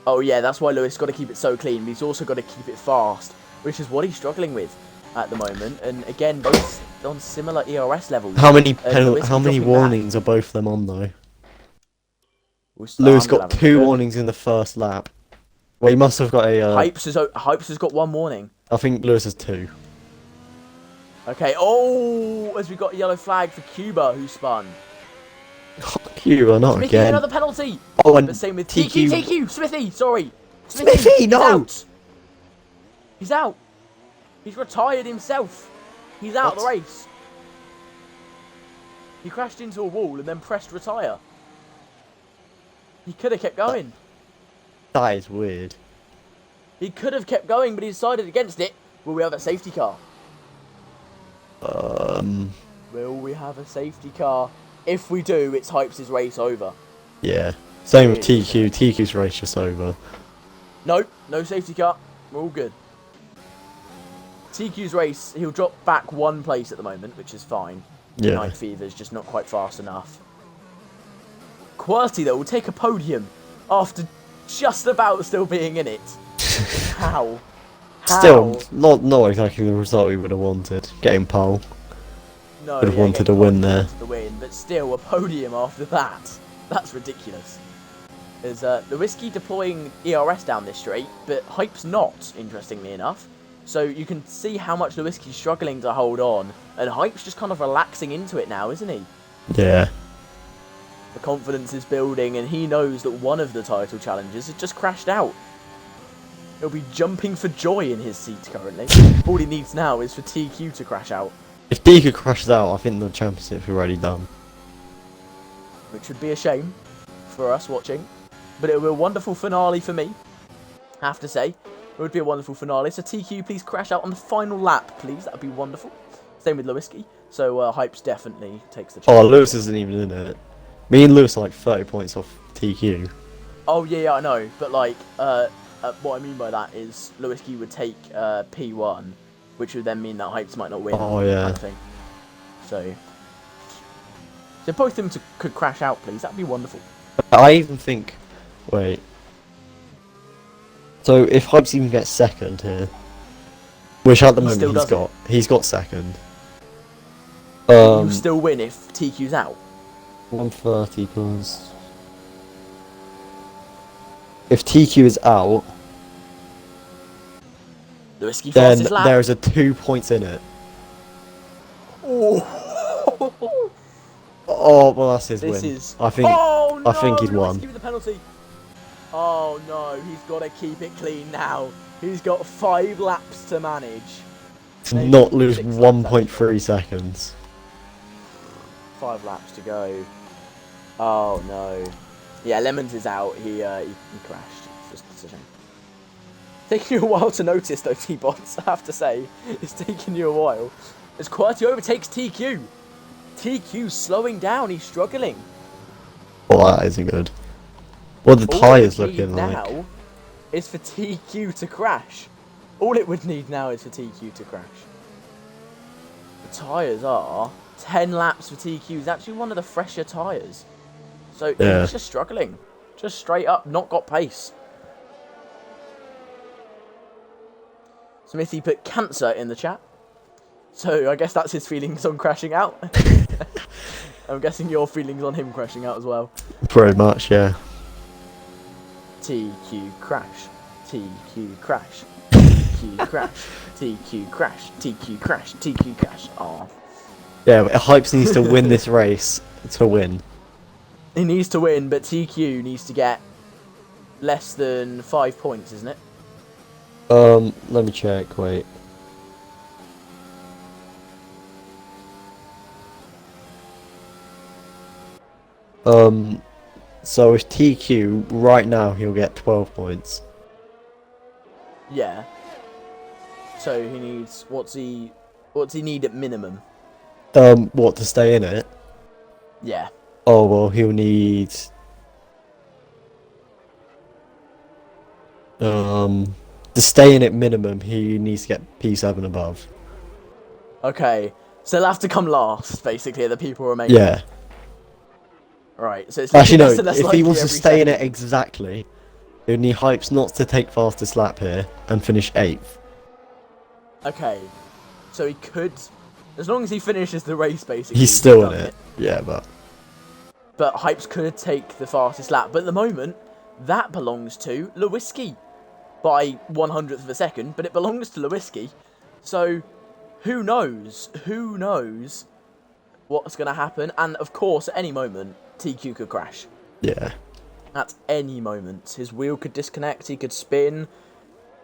Oh yeah, that's why Lewis got to keep it so clean, but he's also got to keep it fast, which is what he's struggling with at the moment. And again, both on similar ERS levels. How many Lewinsky dropping back. warnings are both of them on though? Lewis I'm gonna got have a 2 look. warnings in the first lap. Well, he must have got a. Hypes has got 1 warning. I think Lewis has 2. Okay. Oh, as we got a yellow flag for Cuba, who spun. Cuba, not Smithy, again. another penalty. Oh, and But same with TQ. TQ. Smithy, sorry. Smithy, no. Out. He's out. He's retired himself. He's out of the race. He crashed into a wall and then pressed retire. He could have kept going. That is weird. He could have kept going, but he decided against it. Will we have a safety car? Will we have a safety car? If we do, it's Hypes' race over. Yeah. Same with TQ. TQ's race just over. No, no safety car. We're all good. TQ's race, he'll drop back 1 place at the moment, which is fine. Yeah. Night Fever's just not quite fast enough. Quality, though, will take a podium after just about still being in it. How? Still, not exactly the result we would have wanted. Getting pole. No, Would have wanted a win there. The win, but still a podium after that. That's ridiculous. There's Lewinsky deploying ERS down this straight, but Hype's not, interestingly enough. So you can see how much Lewinsky's struggling to hold on, and Hype's just kind of relaxing into it now, isn't he? Yeah. The confidence is building, and he knows that one of the title challenges has just crashed out. He'll be jumping for joy in his seat currently. All he needs now is for TQ to crash out. If DK crashes out, I think the championship's already done. Which would be a shame for us watching. But it would be a wonderful finale for me, I have to say. It would be a wonderful finale. So TQ, please crash out on the final lap, please. That would be wonderful. Same with Lewinsky. So Hypes definitely takes the chance. Oh, Lewis isn't even in it. Me and Lewis are like 30 points off TQ. Oh, yeah, I know. But, like, what I mean by that is Lewinsky would take P1, which would then mean that Hypes might not win. Oh, yeah. Kind of thing. So both of them could crash out, please. That'd be wonderful. I even think... Wait. So if Hypes even gets second here, which at the moment he's got second. You still win if TQ's out. 130 plus. If TQ is out, then there's a 2 points in it. Oh, oh well, that's his win. I think. Oh, no, I think he'd won. Give me the penalty. Oh no, he's got to keep it clean now. He's got 5 laps to manage. To not lose 1.3 seconds. 5 laps to go. Oh no. Yeah, Lemons is out. He crashed. It's a shame. Taking you a while to notice though, T-Bots, I have to say. It's taking you a while. As Quality overtakes TQ. TQ's slowing down, he's struggling. Well, that isn't good. What are the tyres looking like? Now is for TQ to crash. All it would need now is for TQ to crash. The tyres are 10 laps for TQ. It's actually one of the fresher tyres. So yeah. He's just struggling. Just straight up, not got pace. Smithy put cancer in the chat. So I guess that's his feelings on crashing out. I'm guessing your feelings on him crashing out as well. Pretty much, yeah. TQ crash. TQ crash. TQ crash. TQ crash. TQ crash. TQ crash. Oh. Yeah, but Hypes needs to win this race to win. He needs to win, but TQ needs to get less than 5 points, isn't it? Let me check, wait. So if TQ, right now he'll get 12 points. Yeah. So he needs, what's he need at minimum? What, to stay in it? Yeah. Oh, well, he'll need... to To stay in it minimum, he needs to get P7 above. Okay, so they'll have to come last, basically, the people remaining. Yeah. Right, so it's Actually, no, less and less if he likely wants to every stay in second. it exactly, he would need Hypes not to take fastest lap here and finish 8th. Okay, so he could, as long as he finishes the race, basically. He's still in done it. Yeah, but Hypes could take the fastest lap, but at the moment, that belongs to Lewinsky by 100th of a second, but it belongs to Lewinsky. So, who knows? Who knows what's going to happen? And, of course, at any moment, TQ could crash. yeah. At any moment. His wheel could disconnect, he could spin.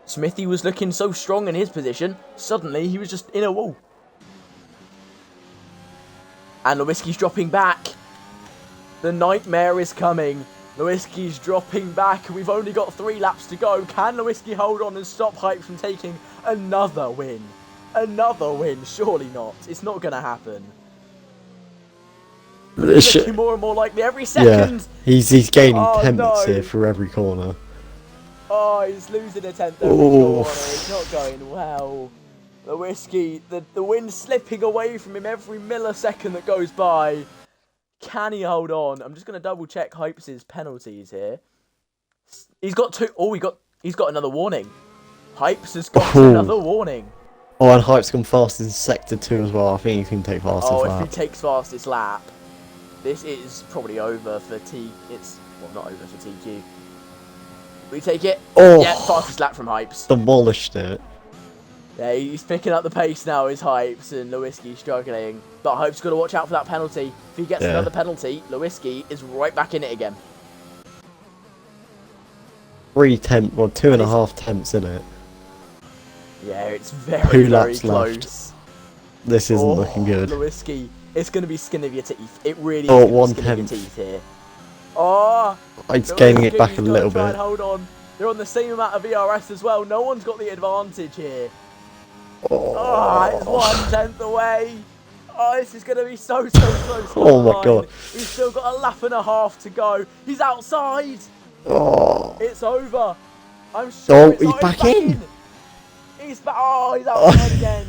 Smithy was looking so strong in his position, suddenly he was just in a wall. And Lewinsky's dropping back. The nightmare is coming. Lewinsky's dropping back. We've only got 3 laps to go. Can Lewinsky hold on and stop Hype from taking another win? Another win? Surely not. It's not going to happen. But it's looking more and more likely every second. Yeah, he's gaining tenths no. here for every corner. Oh, he's losing a tenth every corner. It's not going well. Lewinsky, the wind's slipping away from him every millisecond that goes by. Can he hold on? I'm just going to double check Hypes' penalties here. He's got 2. Oh, he's got another warning. Hypes has got another warning. Oh, and Hype's gone fast in Sector 2 as well. I think he can take fastest lap. Oh, if he takes fastest lap, this is probably over for It's, well, not over for TQ. We take it. Oh, yeah, fastest lap from Hypes. Demolished it. Yeah, he's picking up the pace now, his Hypes, and Lewinsky struggling. But Hypes got to watch out for that penalty. If he gets another penalty, Lewinsky is right back in it again. 3 tenths, well, 2.5 tenths in it. Yeah, it's very, very close. Left. This isn't looking good. Lewinsky, it's going to be skin of your teeth. It really Oh, is 1 skin of your tenth. teeth here. Oh, It's gaining it back a little try bit. And hold on. They're on the same amount of ERS as well. No one's got the advantage here. Oh, it's 1 tenth away. Oh, this is going to be so close. Oh my god. He's still got a lap and a half to go. He's outside. Oh. It's over. I'm sure He's back in. He's back. Oh, he's outside again.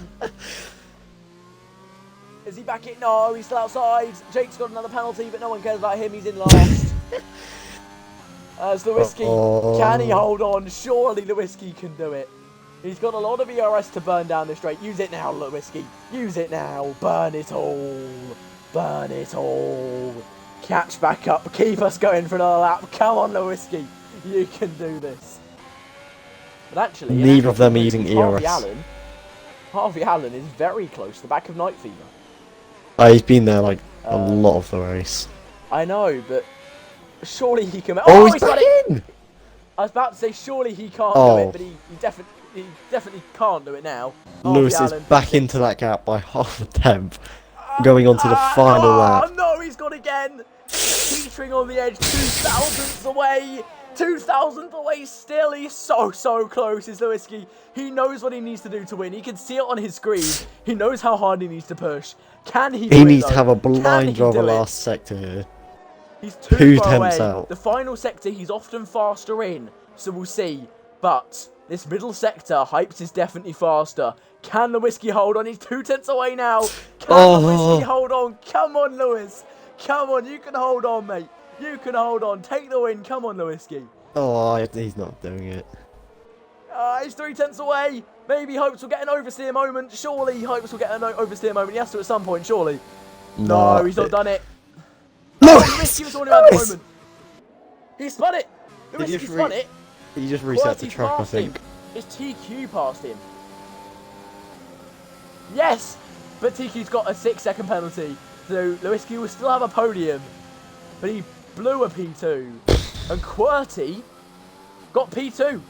Is he back in? No, he's still outside. Jake's got another penalty, but no one cares about him. He's in last. As Lewinsky, can he hold on? Surely Lewinsky can do it. He's got a lot of ERS to burn down the straight. Use it now, Lewinsky. Use it now. Burn it all. Burn it all. Catch back up. Keep us going for another lap. Come on, Lewinsky. You can do this. But actually, neither of them are using ERS. Harvey Allen is very close to the back of Night Fever. He's been there like a lot of the race. I know, but surely he can. Oh, he's back in! I was about to say surely he can't do it, but he definitely can't do it now. Lewis is back into that gap by half a tenth, going on to the final lap. Oh no, he's gone again! Teetering on the edge, 2,000th away! 2,000th away still, he's so close, is Lewinsky. He knows what he needs to do to win. He can see it on his screen. He knows how hard he needs to push. Can he do it? He needs to have a blind driver last sector here. He's too far tenths away. out. The final sector, he's often faster in, so we'll see. But this middle sector, Hypes is definitely faster. Can Lewinsky hold on? He's 2 tenths away now. Can Lewinsky hold on? Come on, Lewis. Come on, you can hold on, mate. You can hold on. Take the win. Come on, Lewinsky. Oh, he's not doing it. He's 3 tenths away. Maybe Hypes will get an oversteer moment. Surely Hypes will get an oversteer moment. He has to at some point, surely. No, he's not done it. No! Lewinsky was on him at the moment. He spun it. Lewinsky spun it. He just reset the track, I think. It's TQ past him. Yes! But TQ's got a 6-second penalty. So Lewinsky will still have a podium. But he blew a P2. And QWERTY got P2.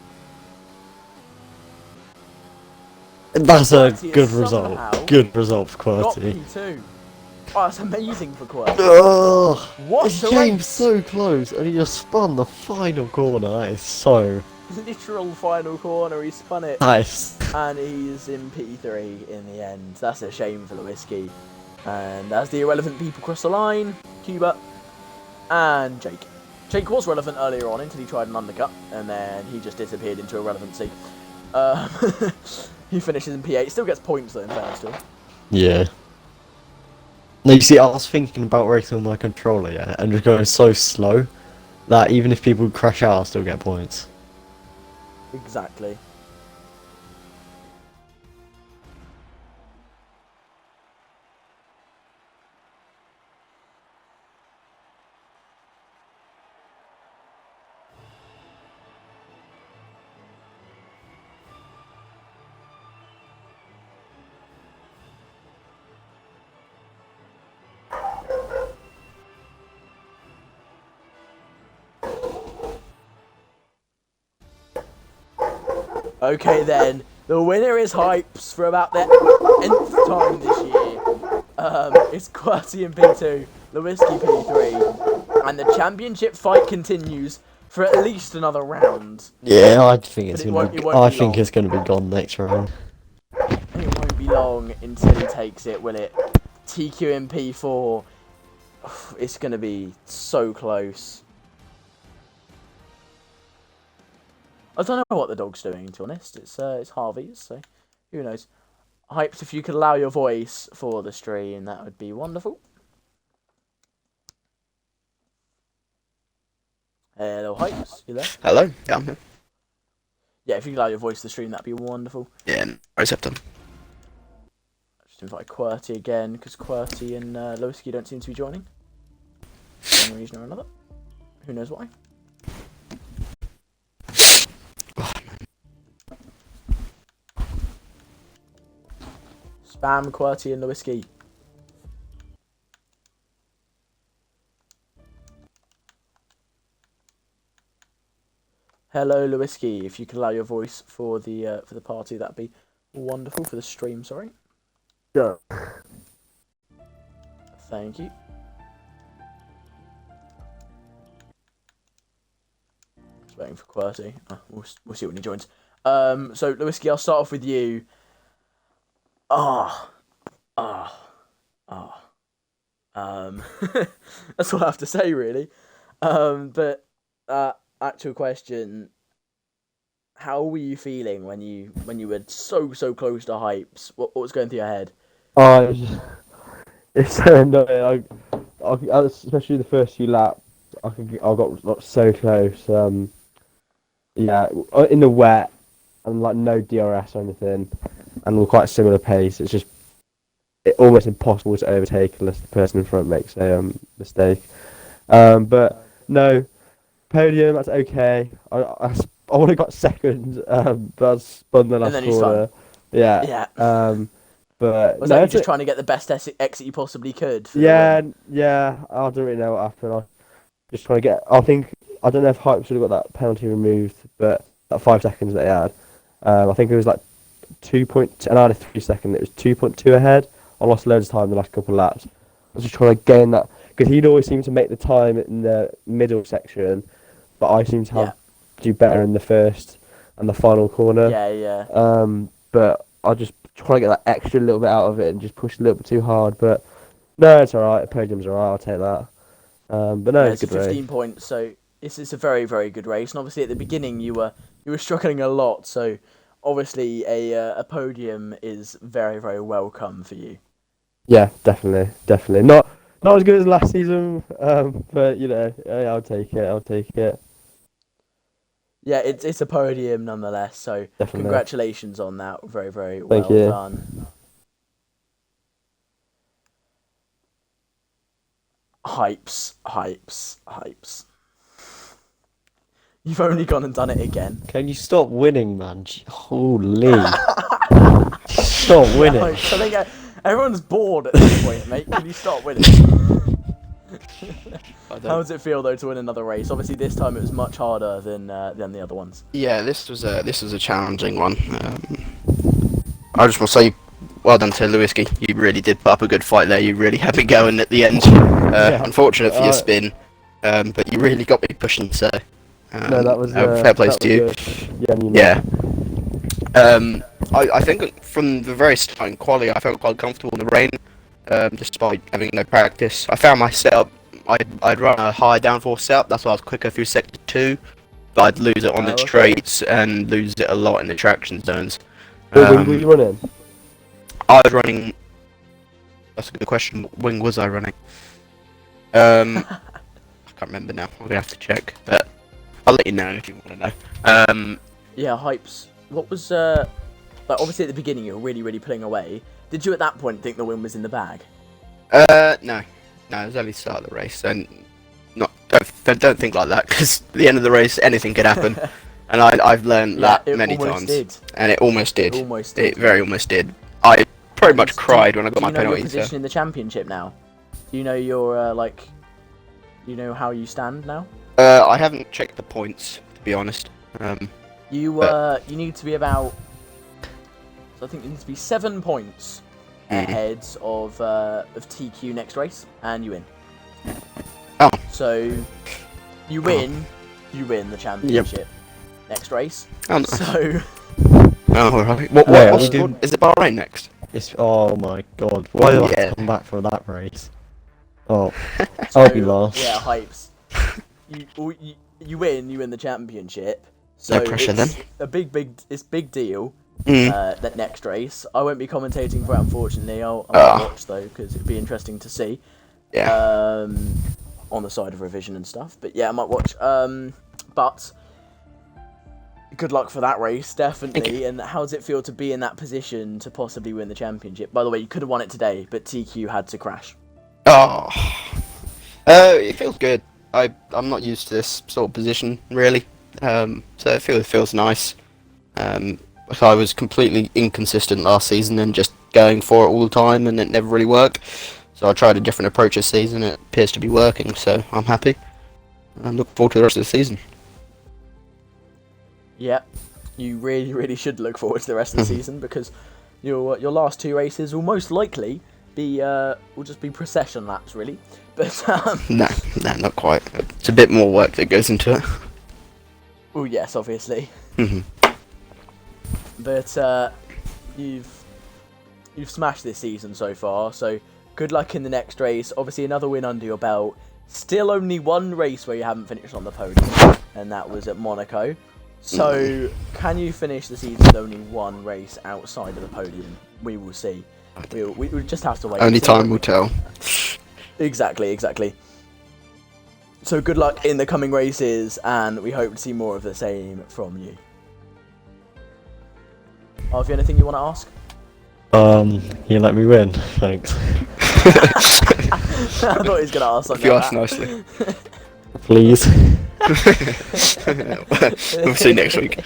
That's a good result. Good result for QWERTY. Got P2. Oh, that's amazing for QWERTY. Oh, What he came so close and he just spun the final corner. That is so... literal final corner, he spun it. Nice. And he's in P3 in the end. That's a shame for Lewinsky. And as the irrelevant people cross the line, Cuba and Jake. Jake was relevant earlier on until he tried an undercut, and then he just disappeared into irrelevancy. Um, he finishes in P8. Still gets points though, in fairness to him. Yeah. No, you see, I was thinking about racing on my controller, yeah, and just going so slow that even if people crash out, I'll still get points. Exactly. Okay then, the winner is Hypes for about the nth time this year. It's QWERTY in P2, Lewiski P3, and the championship fight continues for at least another round. Yeah, I think it's But gonna. I think it's gonna be gone next round. It won't be long until he takes it, will it? TQ in P4. It's gonna be so close. I don't know what the dog's doing, to be honest. It's Harvey's, so who knows. Hyped, if you could allow your voice for the stream, that would be wonderful. Hello, Hypes, you there? Hello, yeah, I'm here. Yeah, if you could allow your voice to the stream, that'd be wonderful. Yeah, Receptor. Just invite QWERTY again, because QWERTY and Lewiski don't seem to be joining. For one reason or another. Who knows why. Spam QWERTY and Lewiski. Hello, Lewiski. If you could allow your voice for the party, that'd be wonderful. For the stream, sorry. Yeah. Thank you. Just waiting for QWERTY. We'll see when he joins. So Lewiski, I'll start off with you. That's all I have to say, really. But actual question: how were you feeling when you were so close to Hypes? What was going through your head? Oh, it's so annoying. Especially the first few laps, I got so close. Yeah, in the wet and like no DRS or anything, and we're quite a similar pace. It's just almost impossible to overtake unless the person in front makes a mistake. But no, podium, that's okay. I would have got second, but I spun the last corner. Yeah. But was that you just trying to get the best exit you possibly could? Yeah. I don't really know what happened. I just trying to get. I don't know if Hype should have got that penalty removed, but that 5 seconds that he had, I think it was like 2 point, and I had a 3 second. It was 2.2 ahead. I lost loads of time the last couple of laps. I was just trying to gain that because he'd always seem to make the time in the middle section, but I seem to do better in the first and the final corner. Yeah. But I just try to get that extra little bit out of it and just push a little bit too hard. But no, it's alright. The podium's alright. I'll take that. But no, it's a good 15 race. points. So it's a very good race. And obviously at the beginning you were struggling a lot. So obviously a podium is very welcome for you. Yeah, definitely. Not as good as last season, but you know, I'll take it. Yeah, it's a podium nonetheless. So Definitely. Congratulations on that. Very well Thank you. done. Hypes. You've only gone and done it again. Can you stop winning, man? Holy! Stop winning. I think everyone's bored at this point, mate. Can you stop winning? How does it feel though to win another race? Obviously, this time it was much harder than the other ones. Yeah, this was a challenging one. I just want to say, well done to Lewiski. You really did put up a good fight there. You really had me going at the end. Unfortunate for your spin, but you really got me pushing. So no, that was fair play to you. Yeah. I think from the very start in quali, I felt quite comfortable in the rain, despite having no practice. I found my setup. I'd run a high downforce setup. That's why I was quicker through sector 2. but I'd lose it on the okay. straights and lose it a lot in the traction zones. What wing were you running? I was running. That's a good question. What wing was I running? I can't remember now. I'm gonna have to check, but I'll let you know if you want to know. Yeah, Hypes. What was like? Obviously, at the beginning, you were really pulling away. Did you at that point think the win was in the bag? No, it was only the start of the race, and don't think like that, because at the end of the race, anything could happen, and I've learned that many times, and it almost did. It very almost did. I pretty much cried when I got my penalty. Do you know your position in the championship now? Do you know your you know how you stand now? I haven't checked the points, to be honest. You need to be about. So I think you need to be 7 points ahead of TQ next race, and you win. Oh. So you win the championship next race. Oh, nice. So. Oh, right. What is it Bahrain next? Oh my god, why did I have to come back for that race? Oh, So, I'll be last. Yeah, Hypes. You win the championship. So No pressure then. It's big deal. That next race, I won't be commentating for it, unfortunately. I'll watch though, because it'd be interesting to see. Yeah. On the side of revision and stuff, but yeah, I might watch. But good luck for that race, definitely. And how does it feel to be in that position to possibly win the championship? By the way, you could have won it today, but TQ had to crash. Oh. It feels good. I'm not used to this sort of position really. So it feels nice. I was completely inconsistent last season and just going for it all the time, and it never really worked. So I tried a different approach this season. It appears to be working, so I'm happy. I'm looking forward to the rest of the season. Yeah, you really should look forward to the rest of the season, because your last 2 races will most likely be will just be procession laps, really. But No, not quite. It's a bit more work that goes into it. Oh yes, obviously. But you've smashed this season so far, so good luck in the next race. Obviously, another win under your belt. Still only 1 race where you haven't finished on the podium, and that was at Monaco. So, can you finish the season with only 1 race outside of the podium? We will see. We just have to wait. Only time will tell. Exactly. So good luck in the coming races, and we hope to see more of the same from you. Have you anything you want to ask? You let me win, thanks. I thought he was going to ask something. If you ask nicely. Please. We'll see you next week.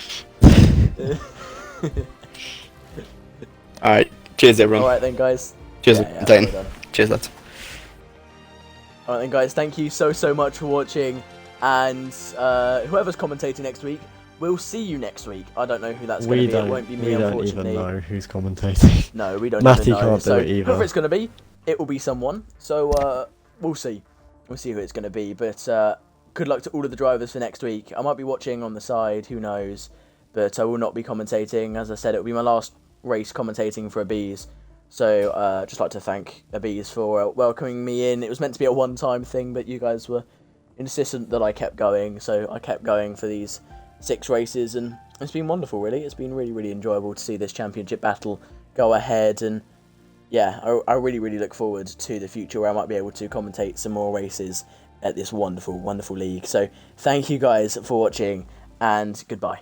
Alright, cheers everyone. Alright then, guys. Cheers, Dane. Well done. Cheers, lads. Alright then, guys, thank you so much for watching, and whoever's commentating next week, we'll see you next week. I don't know who that's going to be. It won't be me, unfortunately. We don't even know who's commentating. No, we don't Matty even know. can't do it either. Whoever it's going to be, it will be someone. So we'll see. We'll see who it's going to be. But good luck to all of the drivers for next week. I might be watching on the side, who knows. But I will not be commentating. As I said, it will be my last race commentating for ABEEZ. So just like to thank ABEEZ for welcoming me in. It was meant to be a one-time thing, but you guys were insistent that I kept going. So I kept going for these 6 races, and it's been wonderful, really. It's been really enjoyable to see this championship battle go ahead, and yeah, I really look forward to the future where I might be able to commentate some more races at this wonderful league. So thank you guys for watching, and goodbye.